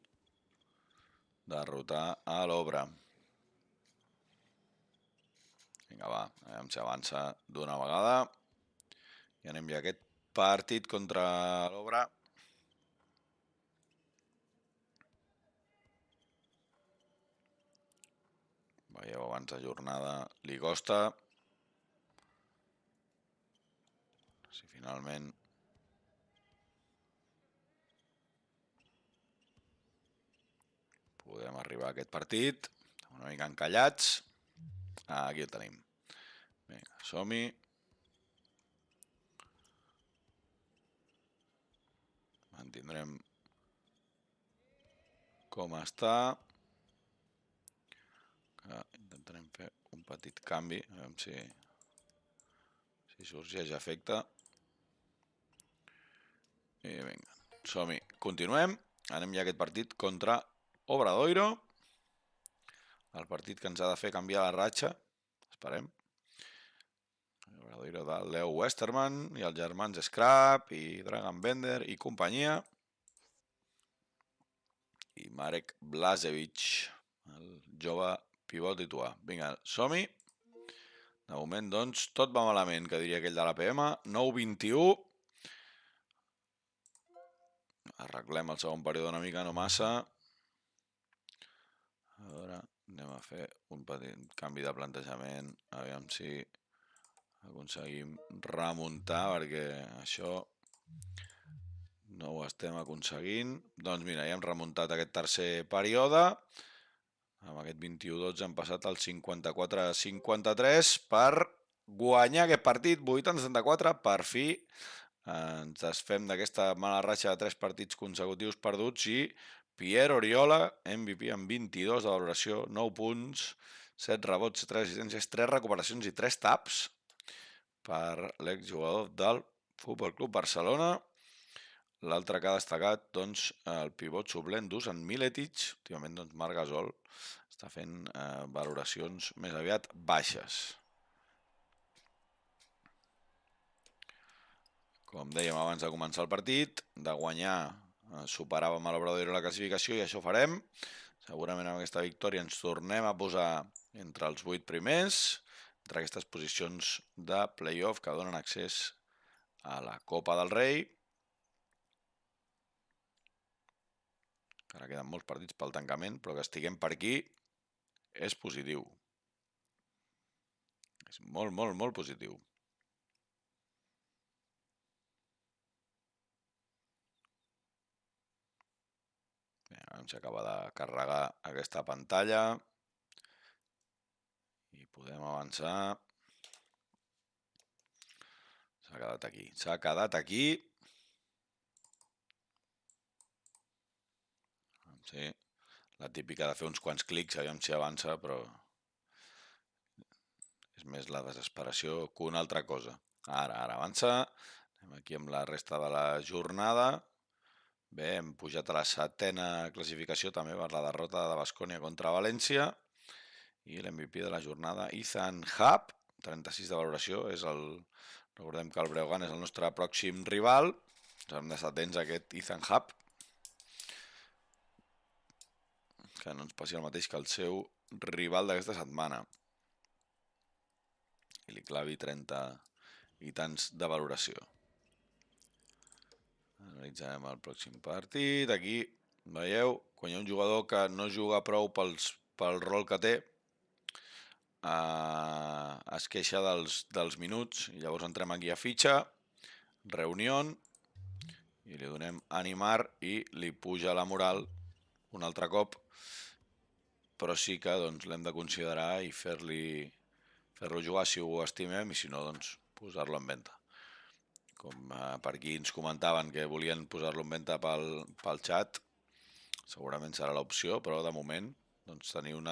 derrotar a l'Obra. Vinga, va, anem si avança d'una vegada. I anem ja a aquest partit contra l'Obra. Veieu, abans de jornada li costa. Si finalment podem arribar a aquest partit, una mica encallats. Aquí el tenim. Vinga, som-hi. Mantindrem com està. Intentarem fer un petit canvi, a veure si sorgeix efecte. I vinga, som-hi. Continuem. Anem ja a aquest partit contra Obradoiro. El partit que ens ha de fer canviar la ratxa. Esperem. Obradoiro de Leo Westerman i els germans Scrap i Dragan Bender i companyia. I Marek Blažević, el jove pivot lituà. Vinga, som-hi. De moment, doncs, tot va malament, que diria aquell de l'APM. 9-21. Arreglem el segon període una mica, no massa. A veure, anem a fer un petit canvi de plantejament. Aviam si aconseguim remuntar, perquè això no ho estem aconseguint. Doncs mira, ja hem remuntat aquest tercer període. Amb aquest 21-12 hem passat al 54-53 per guanyar aquest partit, 80-74, per fi. Ens desfem d'aquesta mala ratxa de 3 partits consecutius perduts i Pierre Oriola, MVP amb 22 de valoració, 9 punts, 7 rebots, 3 assistències, 3 recuperacions i 3 taps per l'exjugador del Futbol Club Barcelona. L'altre que ha destacat, doncs, el pivot suplent Dusan Miletic. Últimament, doncs, Marc Gasol està fent valoracions més aviat baixes. Com dèiem abans de començar el partit, de guanyar superàvem a l'Obradoiro la classificació i això farem. Segurament amb aquesta victòria ens tornem a posar entre els 8 primers entre aquestes posicions de playoff que donen accés a la Copa del Rei. Encara queden molts partits pel tancament, però que estiguem per aquí és positiu. És molt, molt, molt positiu. Ens acaba de carregar aquesta pantalla i podem avançar. S'ha quedat aquí. S'ha quedat aquí. Sí, la típica de fer uns quants clics, aviam si avança, però és més la desesperació que una altra cosa. Ara avança. Anem aquí amb la resta de la jornada. Bé, hem pujat a la 7a classificació també per la derrota de Baskonia contra València. I l'MVP de la jornada, Ethan Happ, 36 de valoració, és el... Recordem que el Breogán és el nostre pròxim rival. Ens hem d'estar atents a aquest Ethan Happ, que no ens passi el mateix que el seu rival d'aquesta setmana. I li clavi 30 i tants de valoració. Analitzarem el pròxim partit. Aquí, veieu, quan hi ha un jugador que no juga prou pel rol que té, es queixa dels minuts, i llavors entrem aquí a fitxa, reunió, i li donem animar i li puja la moral un altre cop, però sí que doncs, l'hem de considerar i fer-lo jugar si ho estimem, i si no, doncs, posar-lo en venda. Com per aquí ens comentaven que volien posar-lo en venda pel xat, segurament serà l'opció, però de moment doncs, tenir un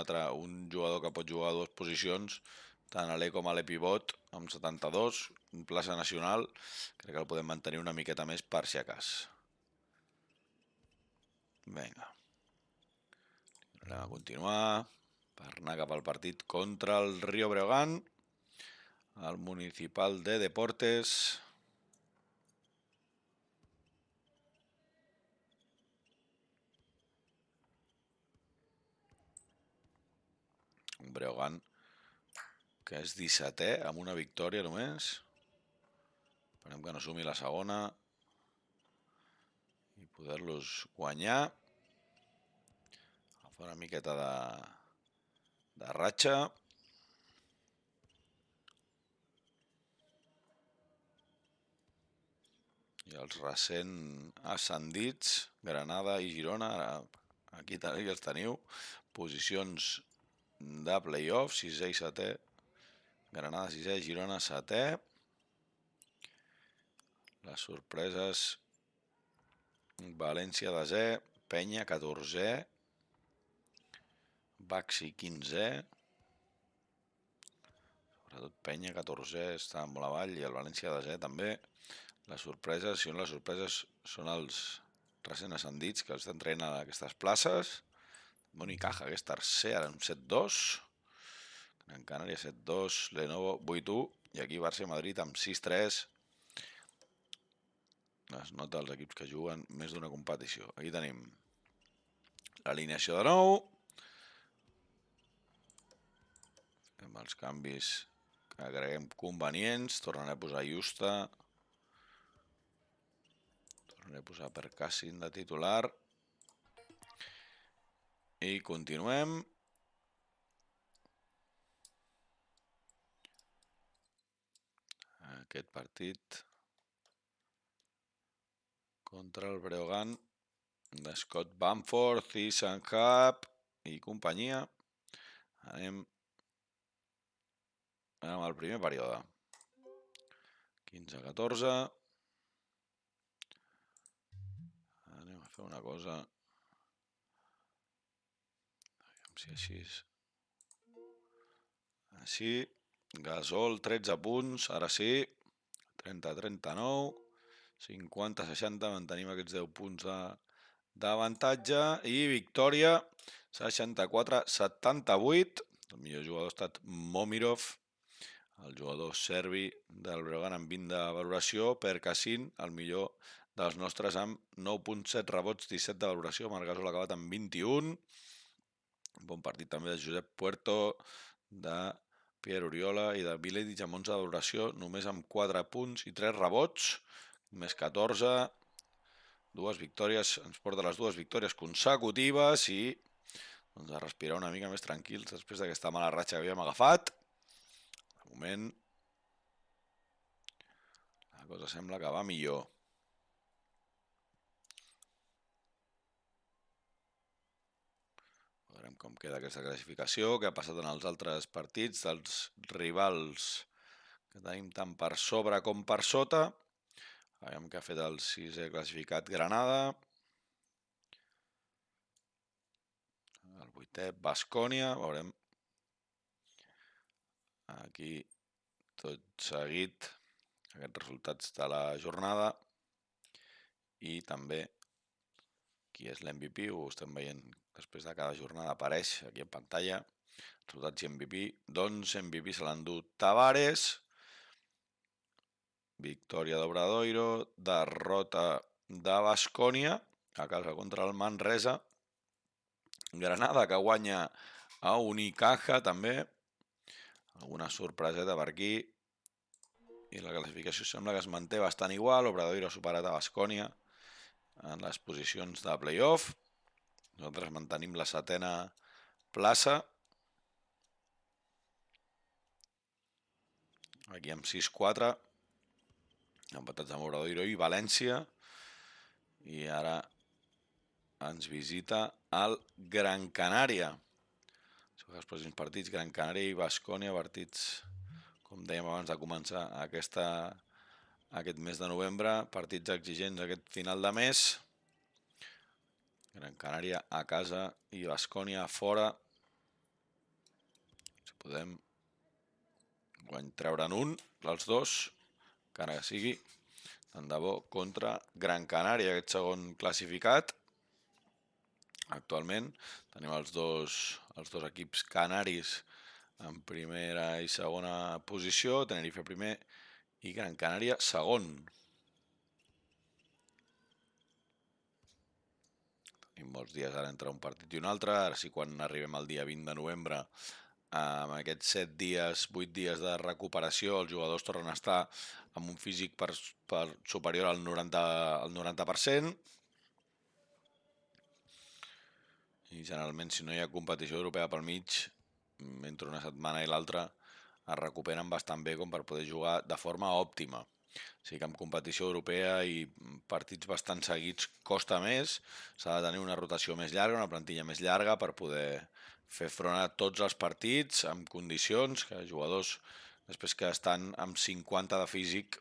jugador que pot jugar a dues posicions, tant a l'E com a l'E-pivot, amb 72, en plaça nacional, crec que el podem mantenir una miqueta més per si acas. Vinga. Anem a continuar per anar cap al partit contra el Río Breogán, el Municipal de Deportes. Un Breogán que és 17è, amb una victòria només. Esperem que no sumi la segona i poder-los guanyar. Agafar una miqueta de ratxa. I els recent ascendits, Granada i Girona, aquí els teniu, posicions de playoff, 6è i 7è, Granada 6è, Girona 7è. Les sorpreses, València 10è, Penya 14è, Baxi 15è, sobretot Penya 14è està molt avall i el València 10è també. Les sorpreses són els recent ascendits que estan traient a aquestes places. Monicaja, que és tercer, ara amb 7-2. Gran Canària 7-2, Lenovo 8-1 i aquí Barça i Madrid amb 6-3. Es nota els equips que juguen més d'una competició. Aquí tenim l'alineació de nou. Fem els canvis que creguem convenients. Tornaré a posar Justa. Tornaré a posar Percassin de titular. I continuem. Aquest partit contra el Breogán de Scott Bamford, Ethan Happ i companyia. Anem al primer període. 15-14. Anem a fer una cosa. Aviam si així. Així. Gasol, 13 punts, ara sí. 30-39. 50-60, mantenim aquests 10 punts d'avantatge. I victòria, 64-78. El millor jugador ha estat Momirov, el jugador serbi del Breogán amb 20 de valoració. Percassin, el millor dels nostres, amb 9.7 rebots, 17 de valoració. Marc Gasol ha acabat amb 21. Bon partit també de Josep Puerto, de Pierre Oriola i de Vileditx amb 11 de valoració, només amb 4 punts i 3 rebots, més 14. Dues victòries, ens porta les 2 victòries consecutives i doncs, a respirar una mica més tranquils després d'aquesta mala ratxa que havíem agafat. De moment, la cosa sembla que va millor. Veurem com queda aquesta classificació, què ha passat en els altres partits dels rivals que tenim tant per sobre com per sota. Veiem què ha fet el 6è classificat Granada. El 8è Baskonia, veurem aquí tot seguit aquests resultats de la jornada i també qui és l'MVP, ho estem veient després de cada jornada, apareix aquí en pantalla, resultats i MVP. Doncs MVP se l'ha endut Tavares, victòria d'Obradoiro, derrota de Baskonia a casa contra el Manresa, Granada que guanya a Unicaja també, alguna sorpreseta per aquí, i la classificació sembla que es manté bastant igual. Obradoiro ha superat a Baskonia en les posicions de playoff, nosaltres mantenim la 7a plaça, aquí amb 6-4, empatats amb Obradoiro i València, i ara ens visita el Gran Canària. Els pròxims partits, Gran Canària i Baskonia, partits, com dèiem abans de començar aquest mes de novembre, partits exigents aquest final de mes. Gran Canària a casa i Baskonia a fora. Si podem treure'n un, els dos, encara que sigui, tant de bo, contra Gran Canària, aquest segon classificat. Actualment tenim els dos equips canaris en primera i segona posició, Tenerife primer i Gran Canària segon. Tenim molts dies ara entre un partit i un altre, ara sí quan arribem al dia 20 de novembre, amb aquests 7 dies, 8 dies de recuperació, els jugadors tornen a estar amb un físic superior al 90%, i generalment si no hi ha competició europea pel mig, entre una setmana i l'altra es recuperen bastant bé com per poder jugar de forma òptima. O sigui que amb competició europea i partits bastant seguits costa més, s'ha de tenir una rotació més llarga, una plantilla més llarga per poder fer front a tots els partits amb condicions que jugadors després que estan amb 50 de físic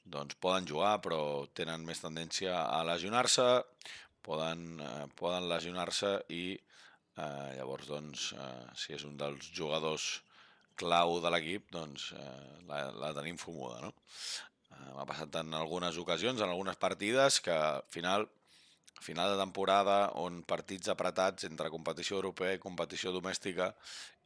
doncs poden jugar però tenen més tendència a lesionar-se, poden lesionar-se i llavors doncs si és un dels jugadors clau de l'equip doncs la tenim fumuda, no? M'ha passat en algunes ocasions, en algunes partides que final de temporada on partits apretats entre competició europea i competició domèstica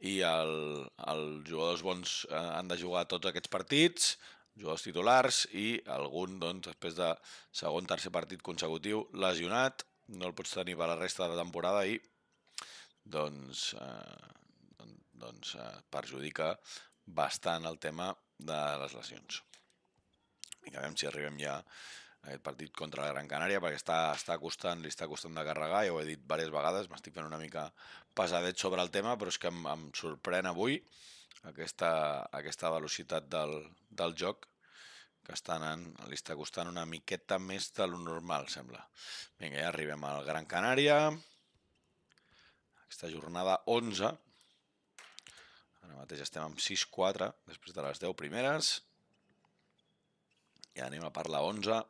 i els jugadors bons han de jugar tots aquests partits, jugadors titulars, i algun doncs, després de segon, tercer partit consecutiu lesionat, no el pots tenir per la resta de la temporada i doncs perjudica bastant el tema de les lesions. I a veure si arribem ja a aquest partit contra la Gran Canària, perquè li està costant de carregar, ja ho he dit diverses vegades, m'estic fent una mica pesadet sobre el tema, però és que em sorprèn avui aquesta velocitat del joc que li està costant una miqueta més de lo normal, sembla. Vinga, ja arribem al Gran Canària, aquesta jornada 11, ara mateix estem amb 6-4 després de les 10 primeres, i anem a per la 11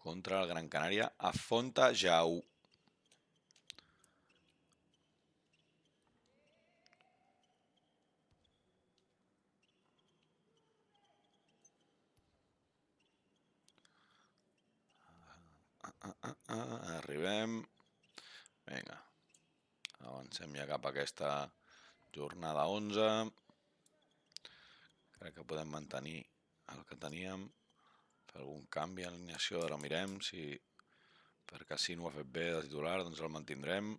contra el Gran Canària a Fontajau. Arribem. Vinga, avancem ja cap a aquesta jornada 11. Crec que podem mantenir el que teníem, fer algun canvi a l'alineació, ara mirem si per Casino ho ha fet bé de titular, doncs el mantindrem.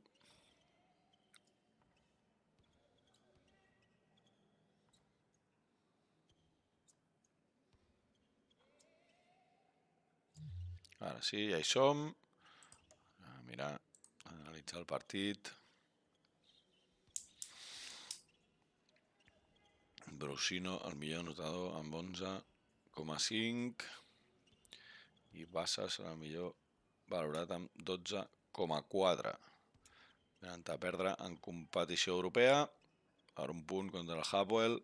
Ara sí, ja hi som. Mirar, analitzar el partit. Brusino, el millor anotador, amb 11,5. I Bassa serà el millor valorat amb 12,4. Anant a perdre en competició europea per un punt contra el Hapoel.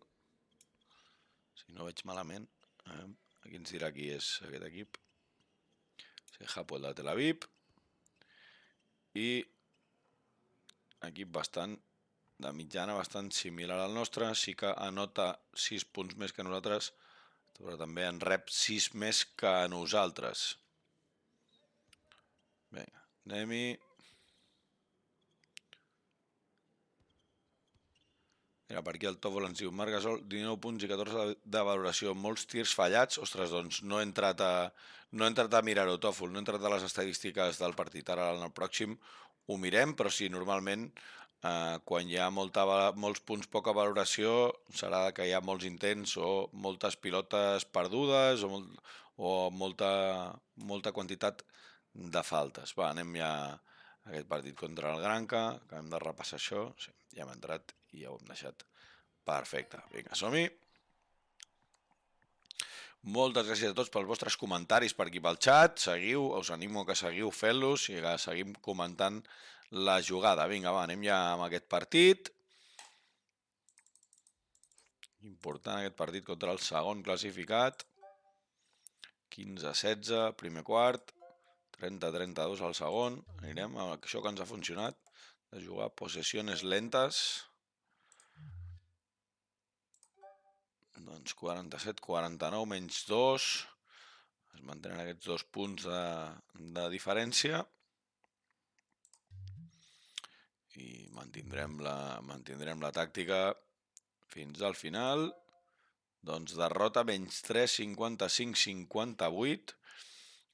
Si no veig malament, aquí ens dirà qui és aquest equip. Sí, Hapoel de Tel Aviv. I equip bastant de mitjana, bastant similar al nostre. Sí que anota 6 punts més que nosaltres, però també en rep 6 més que nosaltres. Vinga, anem-hi. Mira, per aquí el Tòfol ens diu Marc Gasol, 19 punts i 14 de valoració, molts tirs fallats. Ostres, doncs no he entrat a mirar-ho, Tòfol, no he entrat a les estadístiques del partit. Ara en el pròxim ho mirem, però sí, normalment quan hi ha molts punts, poca valoració, serà que hi ha molts intents o moltes pilotes perdudes o molta quantitat de faltes. Va, anem ja a aquest partit contra el Granca, acabem de repassar això, sí, ja hem entrat i ja ho hem deixat perfecte. Vinga, som-hi. Moltes gràcies a tots pels vostres comentaris per aquí pel xat. Seguiu, us animo que seguiu fent-los i que seguim comentant la jugada. Vinga, va, anem ja amb aquest partit. Important aquest partit contra el segon classificat. 15-16, primer quart. 30-32 al segon. Anirem amb això que ens ha funcionat, de jugar possessions lentes. Doncs 47-49 menys 2. Es mantenen aquests 2 punts de diferència. I mantindrem la tàctica fins al final. Doncs derrota menys 3, 55-58.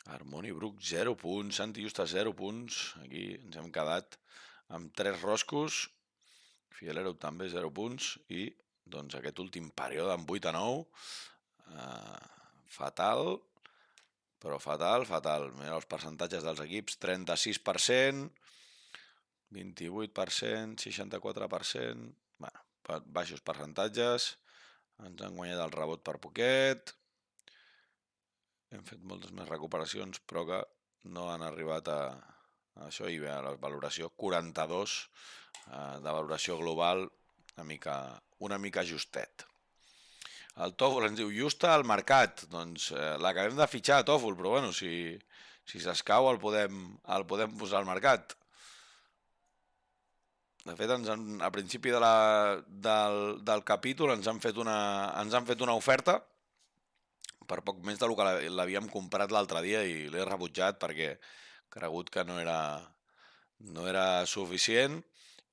Harmony Brook 0 punts, Santi Justa 0 punts. Aquí ens hem quedat amb 3 roscos. Fielero també 0 punts. I doncs aquest últim període amb 8-9. Fatal. Però fatal. Mira els percentatges dels equips. 36%. 28%, 64%, bueno, baixos percentatges, ens han guanyat el rebot per poquet, hem fet moltes més recuperacions, però que no han arribat a això, i bé, a la valoració 42 de valoració global, una mica justet. El Tòfol ens diu, Justa al mercat, doncs l'acabem de fitxar, Tòfol, però bueno, si s'escau el podem posar al mercat. De fet, a principi del capítol ens han fet una oferta per poc més del que l'havíem comprat l'altre dia i l'he rebutjat perquè he cregut que no era suficient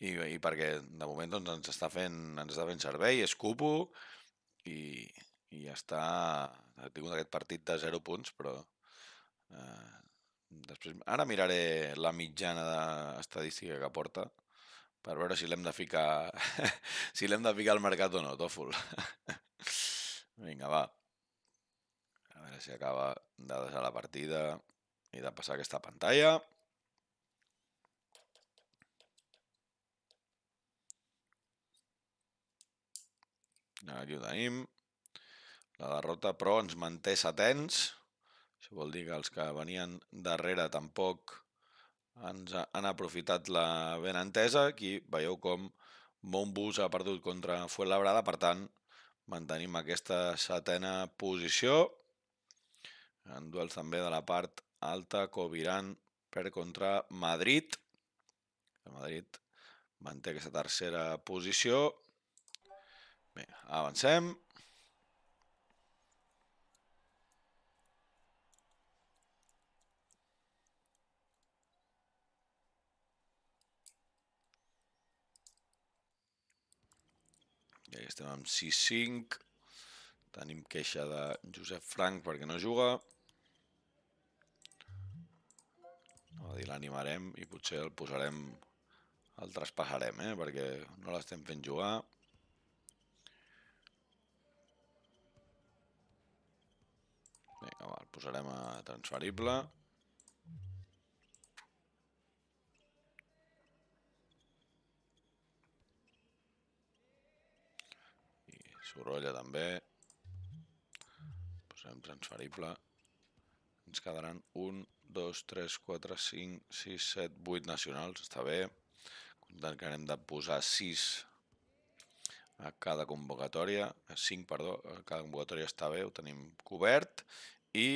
i perquè de moment doncs, ens està fent servei, és cupo i ja està. Ha tingut aquest partit de 0 punts, però després ara miraré la mitjana estadística que porta per veure si l'hem de ficar al mercat o no, Tòfol. Vinga, va. A veure si acaba de deixar la partida i de passar aquesta pantalla. Aquí ho tenim. La derrota, però, ens manté setens. Això vol dir que els que venien darrere tampoc ens han aprofitat la benentesa. Aquí veieu com Montbus ha perdut contra Fuenlabrada, per tant, mantenim aquesta setena posició. En duels també de la part alta, Coviran perd contra Madrid. Madrid manté aquesta tercera posició. Bé, avancem. I estem amb 6-5. Tenim queixa de Josep Frank perquè no juga. L'animarem i potser el posarem, el traspassarem, perquè no l'estem fent jugar. Vinga, va, el posarem a transferible. Sorolla també. Posem transferible. Ens quedaran 1, 2, 3, 4, 5, 6, 7, 8 nacionals. Està bé. Comptant que anem de posar 6 a cada convocatòria. 5, perdó. A cada convocatòria està bé, ho tenim cobert. I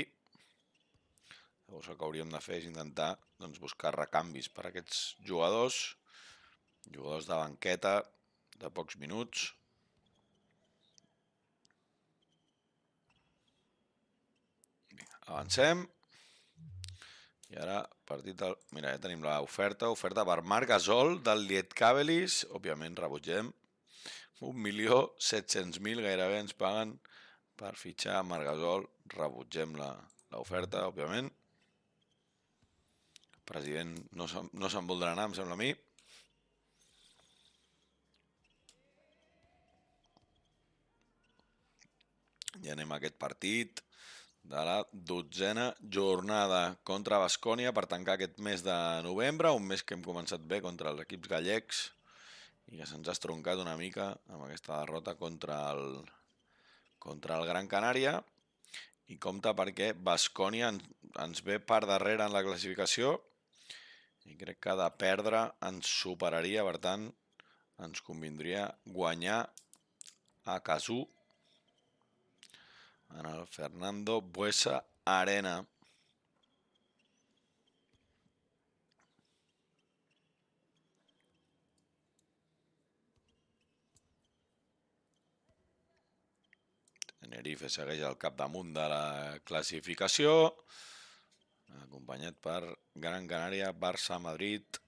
llavors el que hauríem de fer és intentar buscar recanvis per a aquests jugadors de banqueta de pocs minuts. Avancem. I ara, partit del... Mira, ja tenim l'oferta per Marc Gasol del Lietkabelis. Òbviament rebutgem. 1.700.000 gairebé ens paguen per fitxar Marc Gasol. Rebutgem l'oferta, òbviament. El president no se'n voldrà anar, em sembla a mi. I anem a aquest partit de la 12a jornada contra Baskonia per tancar aquest mes de novembre, un mes que hem començat bé contra els equips gallecs i que se'ns ha estroncat una mica amb aquesta derrota contra el Gran Canària. I compte perquè Baskonia ens ve per darrere en la classificació i crec que de perdre ens superaria, per tant ens convindria guanyar a Kazoo en el Fernando Buesa Arena. Tenerife segueix al capdamunt de la classificació, acompanyat per Gran Canària, Barça, Madrid.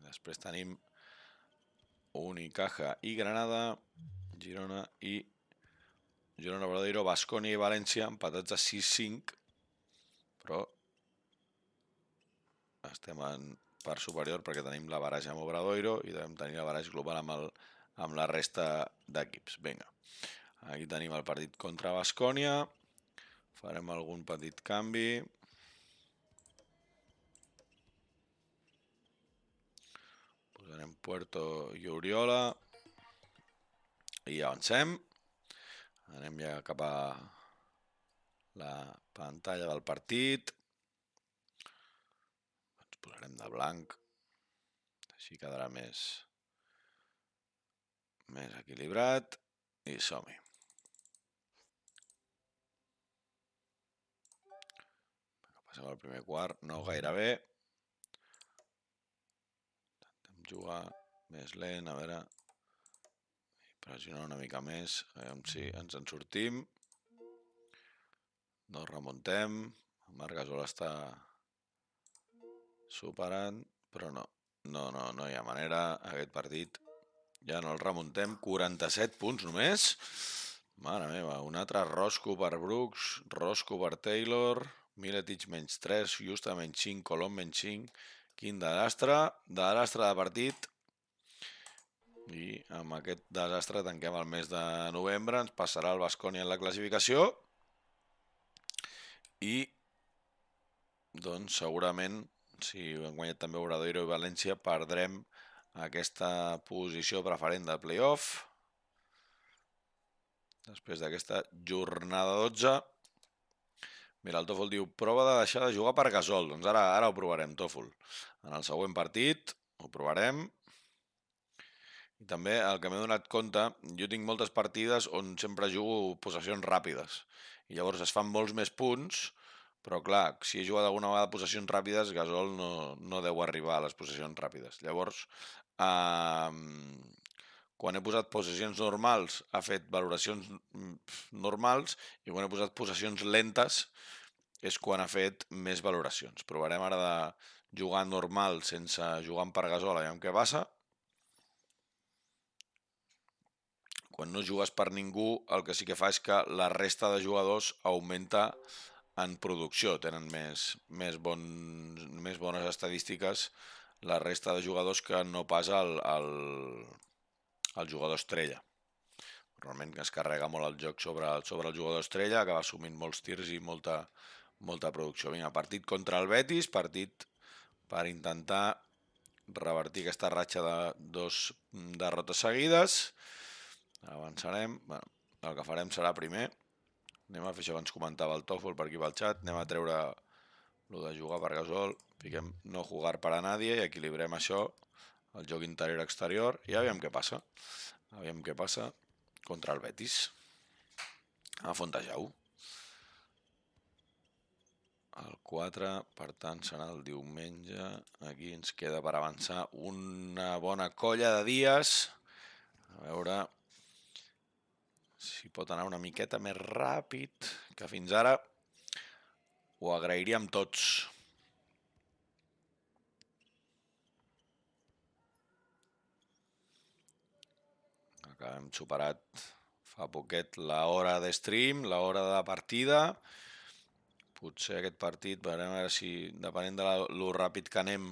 Després tenim Unicaja i Granada, Girona, Obradoiro, Baskonia i València empatats a 6-5, però estem en part superior perquè tenim la baraja amb Obradoiro i devem tenir la baraja global amb la resta d'equips. Vinga, aquí tenim el partit contra Baskonia, farem algun petit canvi. Posarem Puerto i Oriola i avancem. Anem ja cap a la pantalla del partit. Ens posarem de blanc. Així quedarà més equilibrat. I som-hi. Passem al primer quart, no gaire bé. Intentem jugar més lent, a veure... Pressionar una mica més, a veure si ens en sortim. No remuntem. El Marc Gasol està superant, però no hi ha manera. Aquest partit ja no el remuntem. 47 punts només. Mare meva, un altre Roscoe per Brooks, Roscoe per Taylor, Miletic menys 3, Justa menys 5, Colom menys 5. Quin desastre de partit. I amb aquest desastre tanquem el mes de novembre, ens passarà el Baskonia en la classificació i doncs segurament, si han guanyat també Obradoiro i València, perdrem aquesta posició preferent de playoff després d'aquesta jornada 12. Mira, el Tòfol diu, prova de deixar de jugar per Gasol. Doncs ara ho provarem, Tòfol. En el següent partit ho provarem. I també el que m'he donat compte, jo tinc moltes partides on sempre jugo possessions ràpides i llavors es fan molts més punts, però clar, si he jugat alguna vegada possessions ràpides, Gasol no deu arribar a les possessions ràpides. Llavors, quan he posat possessions normals ha fet valoracions normals i quan he posat possessions lentes és quan ha fet més valoracions. Provarem ara de jugar normal sense jugar per Gasol, aviam què passa. Quan no jugues per ningú, el que sí que fa és que la resta de jugadors augmenta en producció, tenen més bones estadístiques la resta de jugadors que no pas el jugador estrella. Normalment es carrega molt el joc sobre el jugador estrella, acaba assumint molts tirs i molta producció. Vinga, partit contra el Betis, partit per intentar revertir aquesta ratxa de 2 derrotes seguides. Avançarem. Bueno, el que farem serà primer. Anem a fer això que ens comentava el Tòfol per aquí pel xat. Anem a treure el de jugar per Gasol. Fiquem no jugar per a nadie i equilibrem això, el joc interior-exterior, i aviam què passa. Aviam què passa contra el Betis. A Fontejau. El 4, per tant, serà el diumenge. Aquí ens queda per avançar una bona colla de dies. A veure si pot anar una miqueta més ràpid, que fins ara ho agrairíem tots. Hem superat fa poquet l'hora de stream, l'hora de partida. Potser aquest partit, veurem a veure si, depenent de lo ràpid que anem,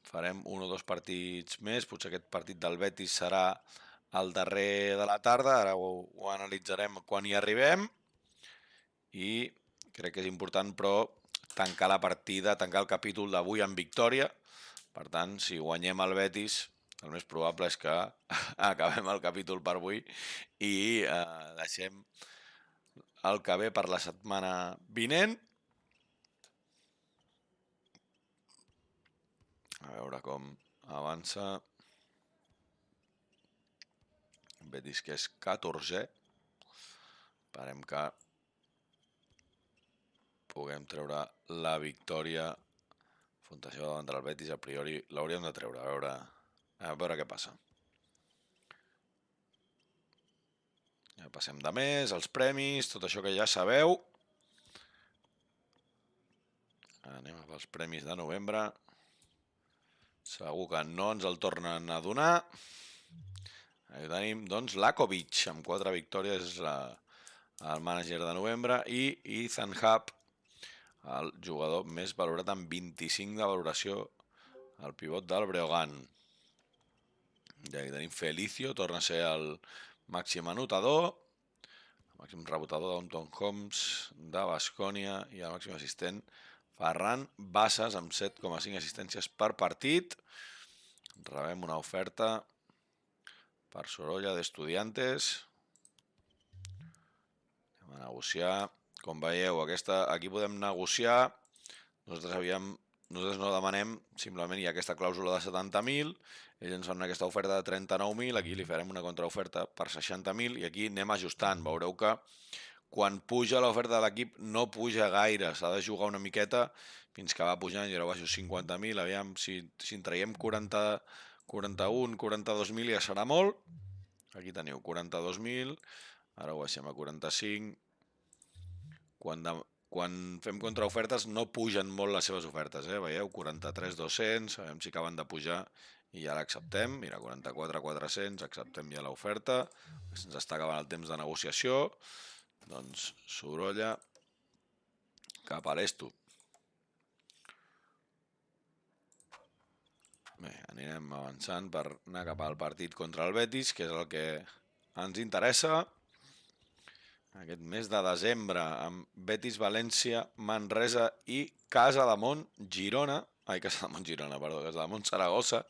farem un o dos partits més. Potser aquest partit del Betis serà el darrer de la tarda, ara ho analitzarem quan hi arribem. I crec que és important, però, tancar la partida, tancar el capítol d'avui amb victòria. Per tant, si guanyem el Betis, el més probable és que acabem el capítol per avui i deixem el que ve per la setmana vinent. A veure com avança. Betis que és 14è. Esperem que puguem treure la victòria. Fontejau davant del Betis, a priori l'hauríem de treure, a veure què passa. Ja passem de més, els premis, tot això que ja sabeu. Anem pels premis de novembre. Segur que no ens el tornen a donar. Aquí tenim, doncs, Lakovic, amb 4 victòries, és el mànager de novembre, i Ethan Happ, el jugador més valorat amb 25 de valoració, el pivot del Breogán. I aquí tenim Felicio, torna a ser el màxim anotador, el màxim rebotador d'Anton Homs, de Baskonia, i el màxim assistent Ferran Bassas, amb 7,5 assistències per partit. Rebem una oferta per Sorolla d'Estudiantes. Anem a negociar. Com veieu, aquí podem negociar. Nosaltres no demanem, simplement hi ha aquesta clàusula de 70.000, ells ens fan aquesta oferta de 39.000, aquí li farem una contraoferta per 60.000 i aquí anem ajustant. Veureu que quan puja l'oferta de l'equip no puja gaire, s'ha de jugar una miqueta fins que va pujant, i ara baixo 50.000, aviam si en traiem 41, 42.000 ja serà molt. Aquí teniu 42.000, ara ho baixem a 45. Quan fem contraofertes no pugen molt les seves ofertes, veieu, 43.200, sabem si acaben de pujar i ja l'acceptem. Mira, 44.400, acceptem ja l'oferta, se'ns està acabant el temps de negociació, doncs Sorolla cap a l'Esto. Bé, anirem avançant per anar cap al partit contra el Betis, que és el que ens interessa. Aquest mes de desembre, amb Betis, València, Manresa i Casademont, Girona. Ai, Casademont, Girona, perdó, Casademont, Saragossa.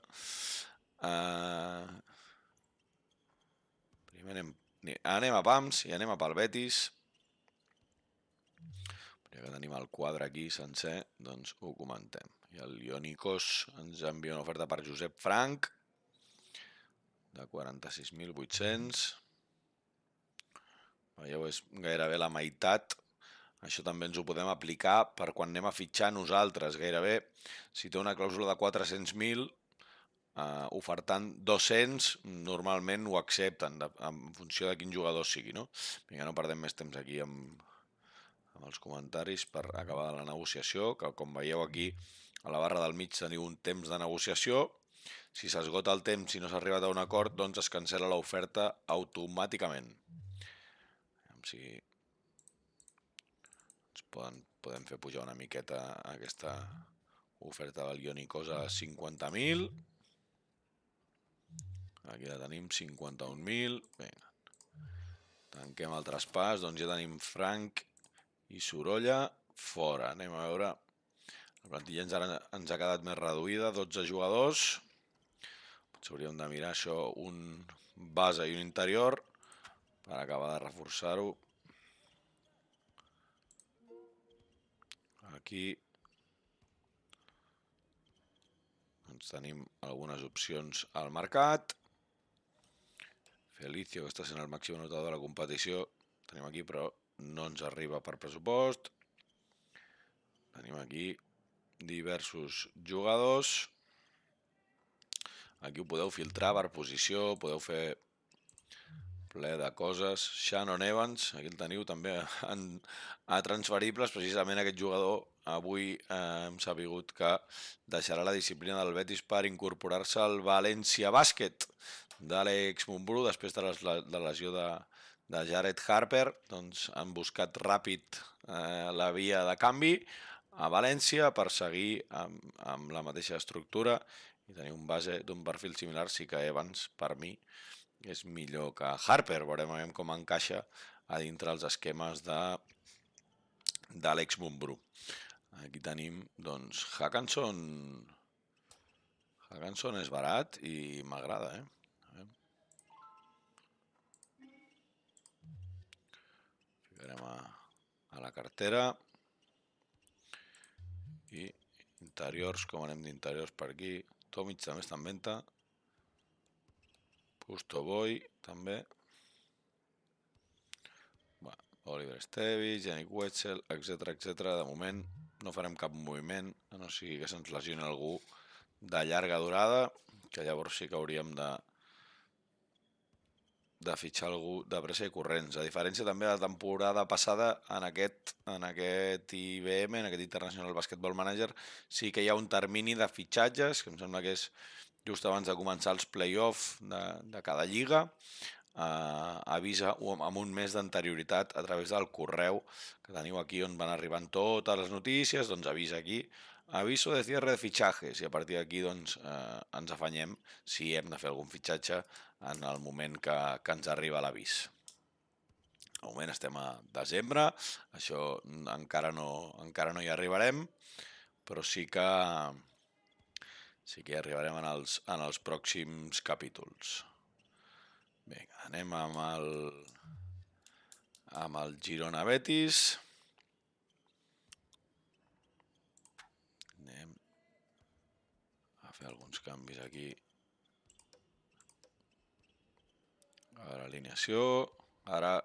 Primer anem a Pams i anem a pel Betis. Ja que tenim el quadre aquí sencer, doncs ho comentem. I el Ionikos ens envia una oferta per Josep Frank de 46.800. Veieu, és gairebé la meitat. Això també ens ho podem aplicar per quan anem a fitxar nosaltres. Gairebé, si té una clàusula de 400.000, ofertant 200, normalment ho accepten, en funció de quin jugador sigui, no? Vinga, no perdem més temps aquí amb els comentaris per acabar la negociació, que com veieu aquí, a la barra del mig teniu un temps de negociació. Si s'esgota el temps i no s'ha arribat a un acord, doncs es cancel·la l'oferta automàticament. Si podem fer pujar una miqueta aquesta oferta del Ionikos a 50.000. Aquí la tenim, 51.000. Vinga. Tanquem el traspàs, doncs ja tenim Frank i Sorolla fora. Anem a veure. La plantilla ens ha quedat més reduïda, 12 jugadors. Potser hauríem de mirar això, un base i un interior per acabar de reforçar-ho. Aquí doncs tenim algunes opcions al mercat. Felicio, que està sent el màxim anotador de la competició, tenim aquí, però no ens arriba per pressupost. Tenim aquí diversos jugadors. Aquí ho podeu filtrar per posició, podeu fer ple de coses. Shannon Evans, aquí el teniu també a transferibles. Precisament aquest jugador avui hem sabut que deixarà la disciplina del Betis per incorporar-se al València Bàsquet d'Àlex Mumbrú després de la lesió de Jared Harper. Doncs han buscat ràpid la via de canvi a València per seguir amb la mateixa estructura i tenir un base d'un perfil similar. Sí que Evans, per mi, és millor que Harper. Veurem com encaixa a dintre els esquemes d'Àlex Mumbrú. Aquí tenim, doncs, Hackanson. Hackanson és barat i m'agrada, Ficarem a la cartera. I interiors, com anem d'interiors per aquí? Tomic també està en venda. Pustovoy també. Oliver Stevi, Yannick Wetzel, etc. De moment no farem cap moviment, a no sigui que se'ns lesioni algú de llarga durada, que llavors sí que hauríem de fitxar algú de pressa i corrents. A diferència també de la temporada passada, en aquest IBM, en aquest International Basketball Manager, sí que hi ha un termini de fitxatges, que em sembla que és just abans de començar els play-off de cada lliga. Avisa amb un mes d'anterioritat a través del correu que teniu aquí on van arribant totes les notícies, doncs avisa aquí, aviso de cierre de fitxajes, i a partir d'aquí doncs ens afanyem si hem de fer algun fitxatge en el moment que ens arriba l'avís. De moment estem a desembre, això encara no hi arribarem, però sí que hi arribarem en els pròxims capítols. Vinga, anem amb el Girona Betis. Anem a fer alguns canvis aquí. A veure, alineació. Ara,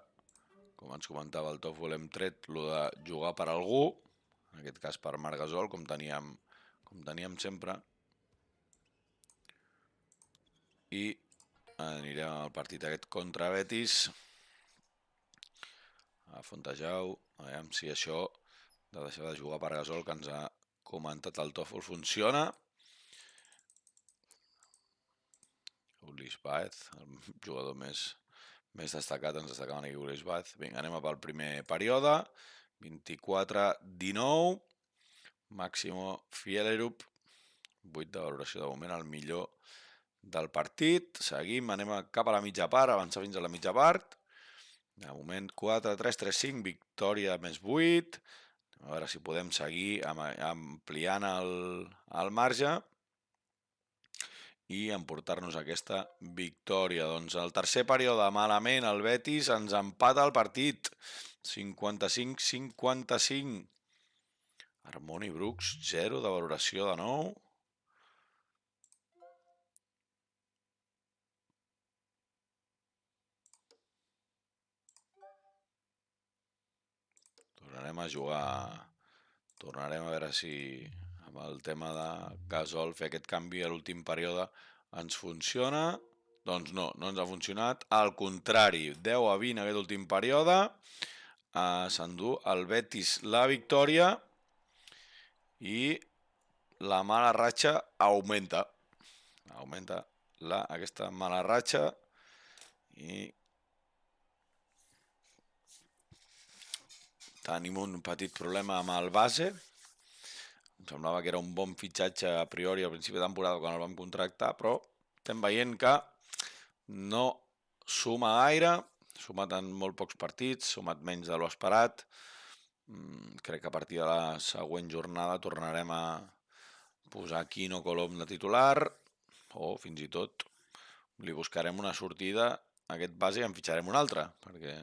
com ens comentava el Tofu, l'hem tret lo de jugar per algú, en aquest cas per Marc Gasol, com teníem sempre. I anirem al partit aquest contra Betis. A Fontejau, a veure si això de deixar de jugar per Gasol, que ens ha comentat el Tòfol, funciona. Ulis Baez, el jugador més destacat, ens destacaven aquí Ulis Baez. Vinga, anem pel primer període. 24-19. Máximo Fielerup, 8 de valoració de moment, el millor del partit. Seguim, anem cap a la mitja part, avançar fins a la mitja part. De moment 4-3-3-5, victòria més 8. A veure si podem seguir ampliant el marge i emportar-nos aquesta victòria. Doncs el tercer període, malament, el Betis ens empata el partit. 55-55. Harmony Brooks, 0 de valoració de nou. Tornarem a jugar, tornarem a veure si amb el tema de Gasol fer aquest canvi a l'últim període ens funciona. Doncs no ens ha funcionat. Al contrari, 10-20 aquest últim període. S'endú el Betis la victòria i la mala ratxa augmenta. Augmenta aquesta mala ratxa i tenim un petit problema amb el base. Em semblava que era un bon fitxatge a priori al principi de temporada quan el vam contractar, però estem veient que no suma gaire, sumat en molt pocs partits, sumat menys de l'esperat. Crec que a partir de la següent jornada tornarem a posar Quino Colom de titular, o fins i tot li buscarem una sortida a aquest base i en fitxarem un altre, perquè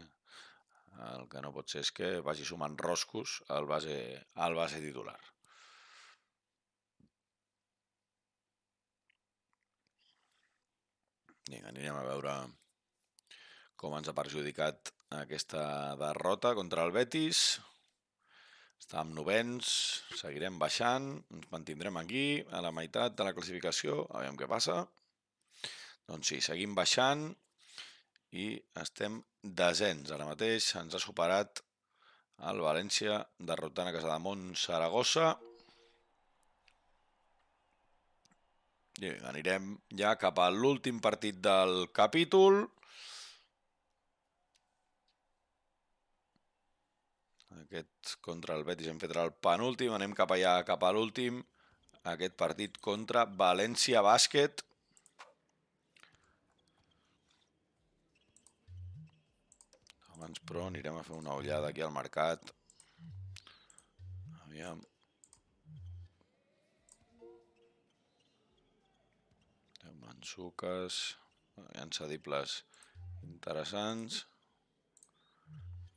el que no pot ser és que vagi sumant roscos al base titular. Vinga, anirem a veure com ens ha perjudicat aquesta derrota contra el Betis. Estàvem novens, seguirem baixant, ens mantindrem aquí, a la meitat de la classificació, a veure què passa. Doncs sí, seguim baixant i estem desens. Ara mateix ens ha superat el València, derrotant a Casademont Saragossa. I anirem ja cap a l'últim partit del capítol. Aquest contra el Betis hem fet el penúltim, anem cap allà, cap a l'últim. Aquest partit contra València Bàsquet. Abans, però, anirem a fer una ullada aquí al mercat. Aviam. Mansuques, hi ha cedibles interessants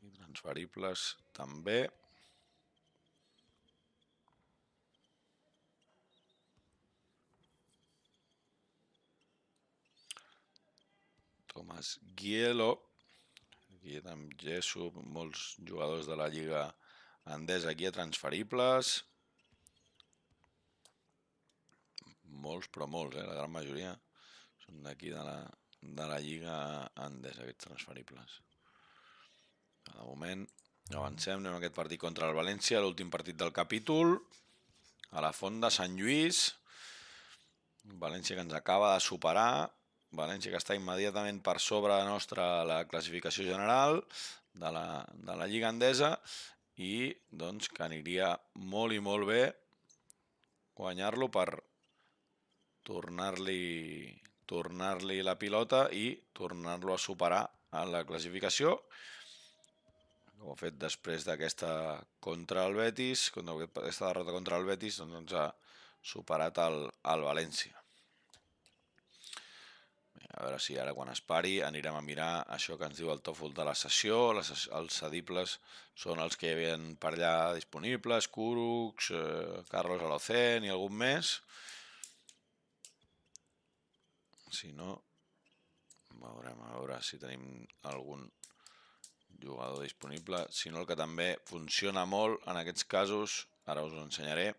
i transferibles també. Tomàs Gielo, aquí amb Gesso, molts jugadors de la Lliga Endesa aquí a transferibles. Molts, però molts, la gran majoria són d'aquí de la Lliga Endesa, aquests transferibles. De moment, avancem, anem a aquest partit contra el València, l'últim partit del capítol, a la Font de Sant Lluís. València que ens acaba de superar, València que està immediatament per sobre nostra la classificació general de la Lliga Endesa i doncs que aniria molt i molt bé guanyar-lo per tornar-li la pilota i tornar-lo a superar en la classificació. Ho ha fet després d'aquesta contra el Betis, aquesta derrota contra el Betis, doncs ens ha superat el València. A veure si ara quan es pari anirem a mirar això que ens diu el tòfol de la sessió. Els cedibles són els que hi havia per allà disponibles, Kurucs, Carlos Alocen i algun més. Si no, veurem a veure si tenim algun jugador disponible. Si no, el que també funciona molt en aquests casos, ara us ho ensenyaré,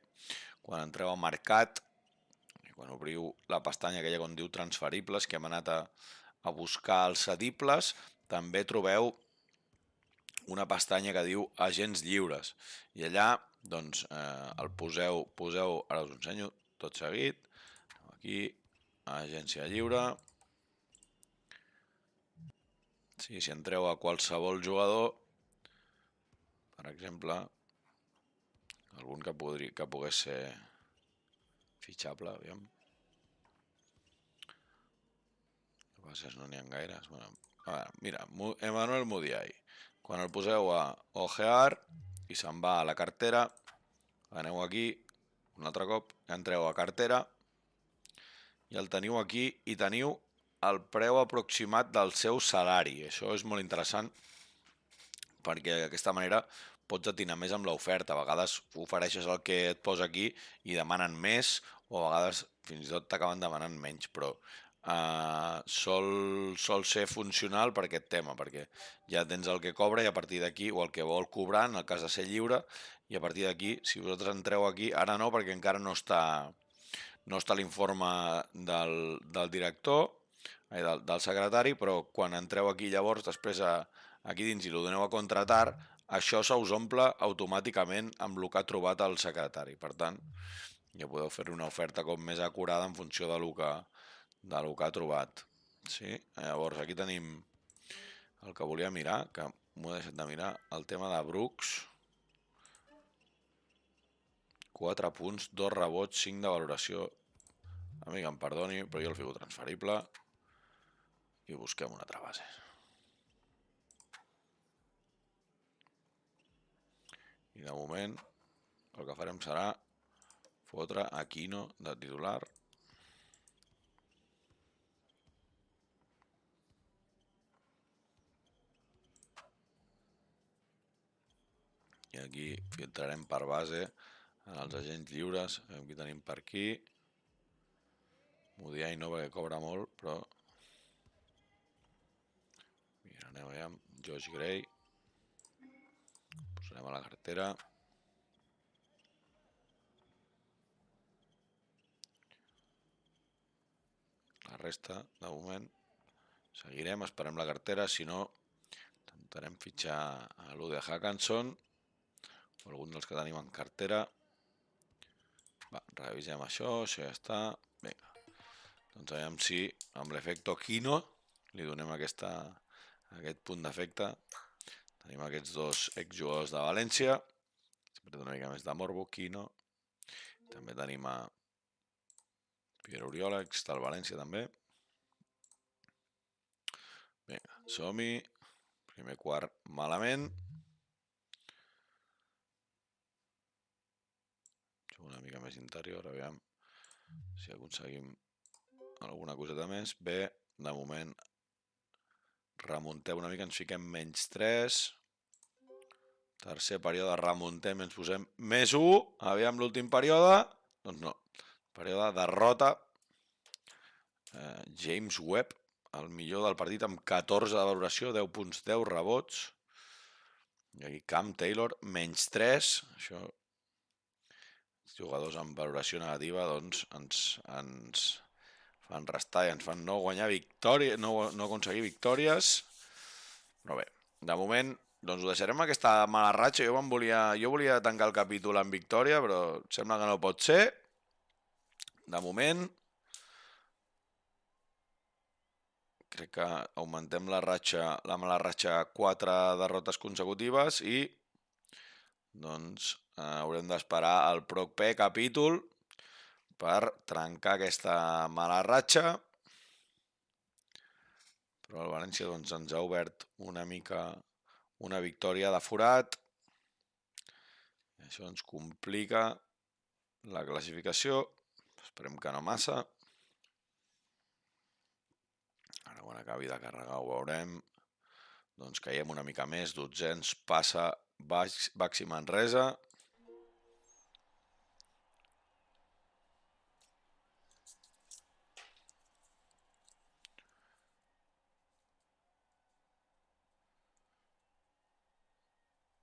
quan entreu a Mercat, quan obriu la pestanya aquella on diu transferibles, que hem anat a buscar els cedibles, també trobeu una pestanya que diu agents lliures. I allà, doncs, el poseu, ara us ho ensenyo tot seguit, aquí, agència lliure. Sí, si entreu a qualsevol jugador, per exemple, algun que pogués ser fitxable, aviam. Bases no n'hi ha gaires. Bueno, a veure, mira, Emmanuel Mudiay. Quan el poseu a ojear i se'n va a la cartera, aneu aquí, un altre cop, entreu a cartera i el teniu aquí i teniu el preu aproximat del seu salari. Això és molt interessant perquè d'aquesta manera pots atinar més amb l'oferta. A vegades ofereixes el que et posa aquí i demanen més o a vegades fins i tot t'acaben demanant menys, però sol ser funcional per aquest tema, perquè ja tens el que cobra i a partir d'aquí, o el que vol cobrar en el cas de ser lliure, i a partir d'aquí, si vosaltres entreu aquí, ara no perquè encara no està l'informe del director, del secretari, però quan entreu aquí llavors, després aquí dins i ho doneu a contratar, això se us omple automàticament amb el que ha trobat el secretari. Per tant, ja podeu fer una oferta com més acurada en funció de lo que ha trobat. Sí? Llavors, aquí tenim el que volia mirar, que m'ho he deixat de mirar, el tema de Brooks. 4 punts, 2 rebots, 5 de valoració. Amic, em perdoni, però jo el fico transferible i busquem una altra base. I de moment el que farem serà fotre Aquino de titular. I aquí filtrarem per base els agents lliures. Aquí tenim per aquí. Modiai no, perquè cobra molt, però... Mira, anem allà amb Josh Gray. Posarem a la cartera. La resta, de moment, seguirem, esperem la cartera, si no, intentarem fitxar a l'Ude Hackanson o algun dels que tenim en cartera. Va, revisem això ja està. Vinga, doncs veiem si amb l'efecte Kino li donem aquest punt d'efecte. Tenim aquests dos exjugadors de València, sempre té una mica més de morbo, Kino. També tenim a Pierre Oriola, ex del València també. Vinga, som-hi. Primer quart malament. Jugo una mica més interior, aviam si aconseguim alguna coseta més. Bé, de moment remuntem una mica, ens fiquem -3. Tercer període, remuntem, ens posem +1. Aviam l'últim període. Doncs no. Període derrota. James Webb, el millor del partit amb 14 de valoració, 10 punts, 10 rebots. I aquí Cam Taylor, -3. Això, els jugadors amb valoració negativa, doncs ens fan restar i ens fan no guanyar victòries, no aconseguir victòries. Però bé, de moment, doncs ho deixarem aquesta mala ratxa. Jo volia tancar el capítol en victòria, però sembla que no pot ser. De moment, crec que augmentem la mala ratxa a 4 derrotes consecutives i doncs haurem d'esperar el proper capítol per trencar aquesta mala ratxa. Però el València doncs, ens ha obert una mica una victòria de forat. I això ens complica la classificació. Esperem que no massa. Ara quan acabi de carregar ho veurem. Doncs caiem una mica més. 12 ens passa Baxi Manresa.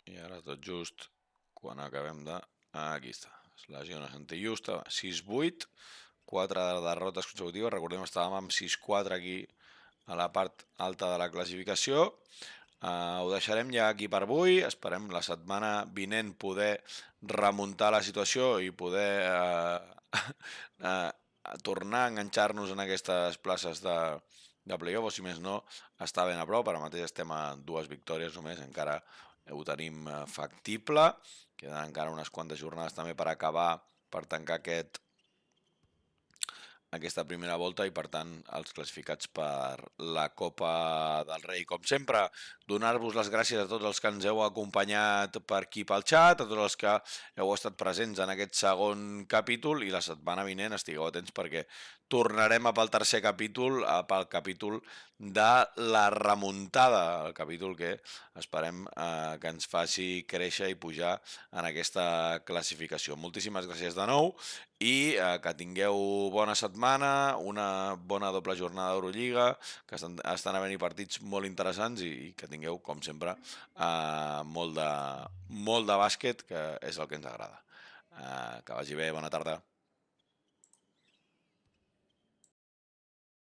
I ara tot just quan acabem de... Aquí està. La Girona Santa Justa, 6-8, 4 derrotes consecutives. Recordem que estàvem amb 6-4 aquí a la part alta de la classificació. Ho deixarem ja aquí per avui. Esperem la setmana vinent poder remuntar la situació i poder tornar a enganxar-nos en aquestes places de playoff, o si més no, està ben a prop. Ara mateix estem a 2 victòries només, encara ho tenim factible. Queden encara unes quantes jornades també per acabar, per tancar aquesta primera volta i, per tant, els classificats per la Copa del Rei. Com sempre, donar-vos les gràcies a tots els que ens heu acompanyat per aquí pel xat, a tots els que heu estat presents en aquest segon capítol, i la setmana vinent estigueu atents perquè tornarem pel tercer capítol, pel capítol de la remuntada, el capítol que esperem que ens faci créixer i pujar en aquesta classificació. Moltíssimes gràcies de nou i que tingueu bona setmana, una bona doble jornada d'Eurolliga, que estan havent-hi partits molt interessants i que tingueu, com sempre, molt de bàsquet, que és el que ens agrada. Que vagi bé, bona tarda.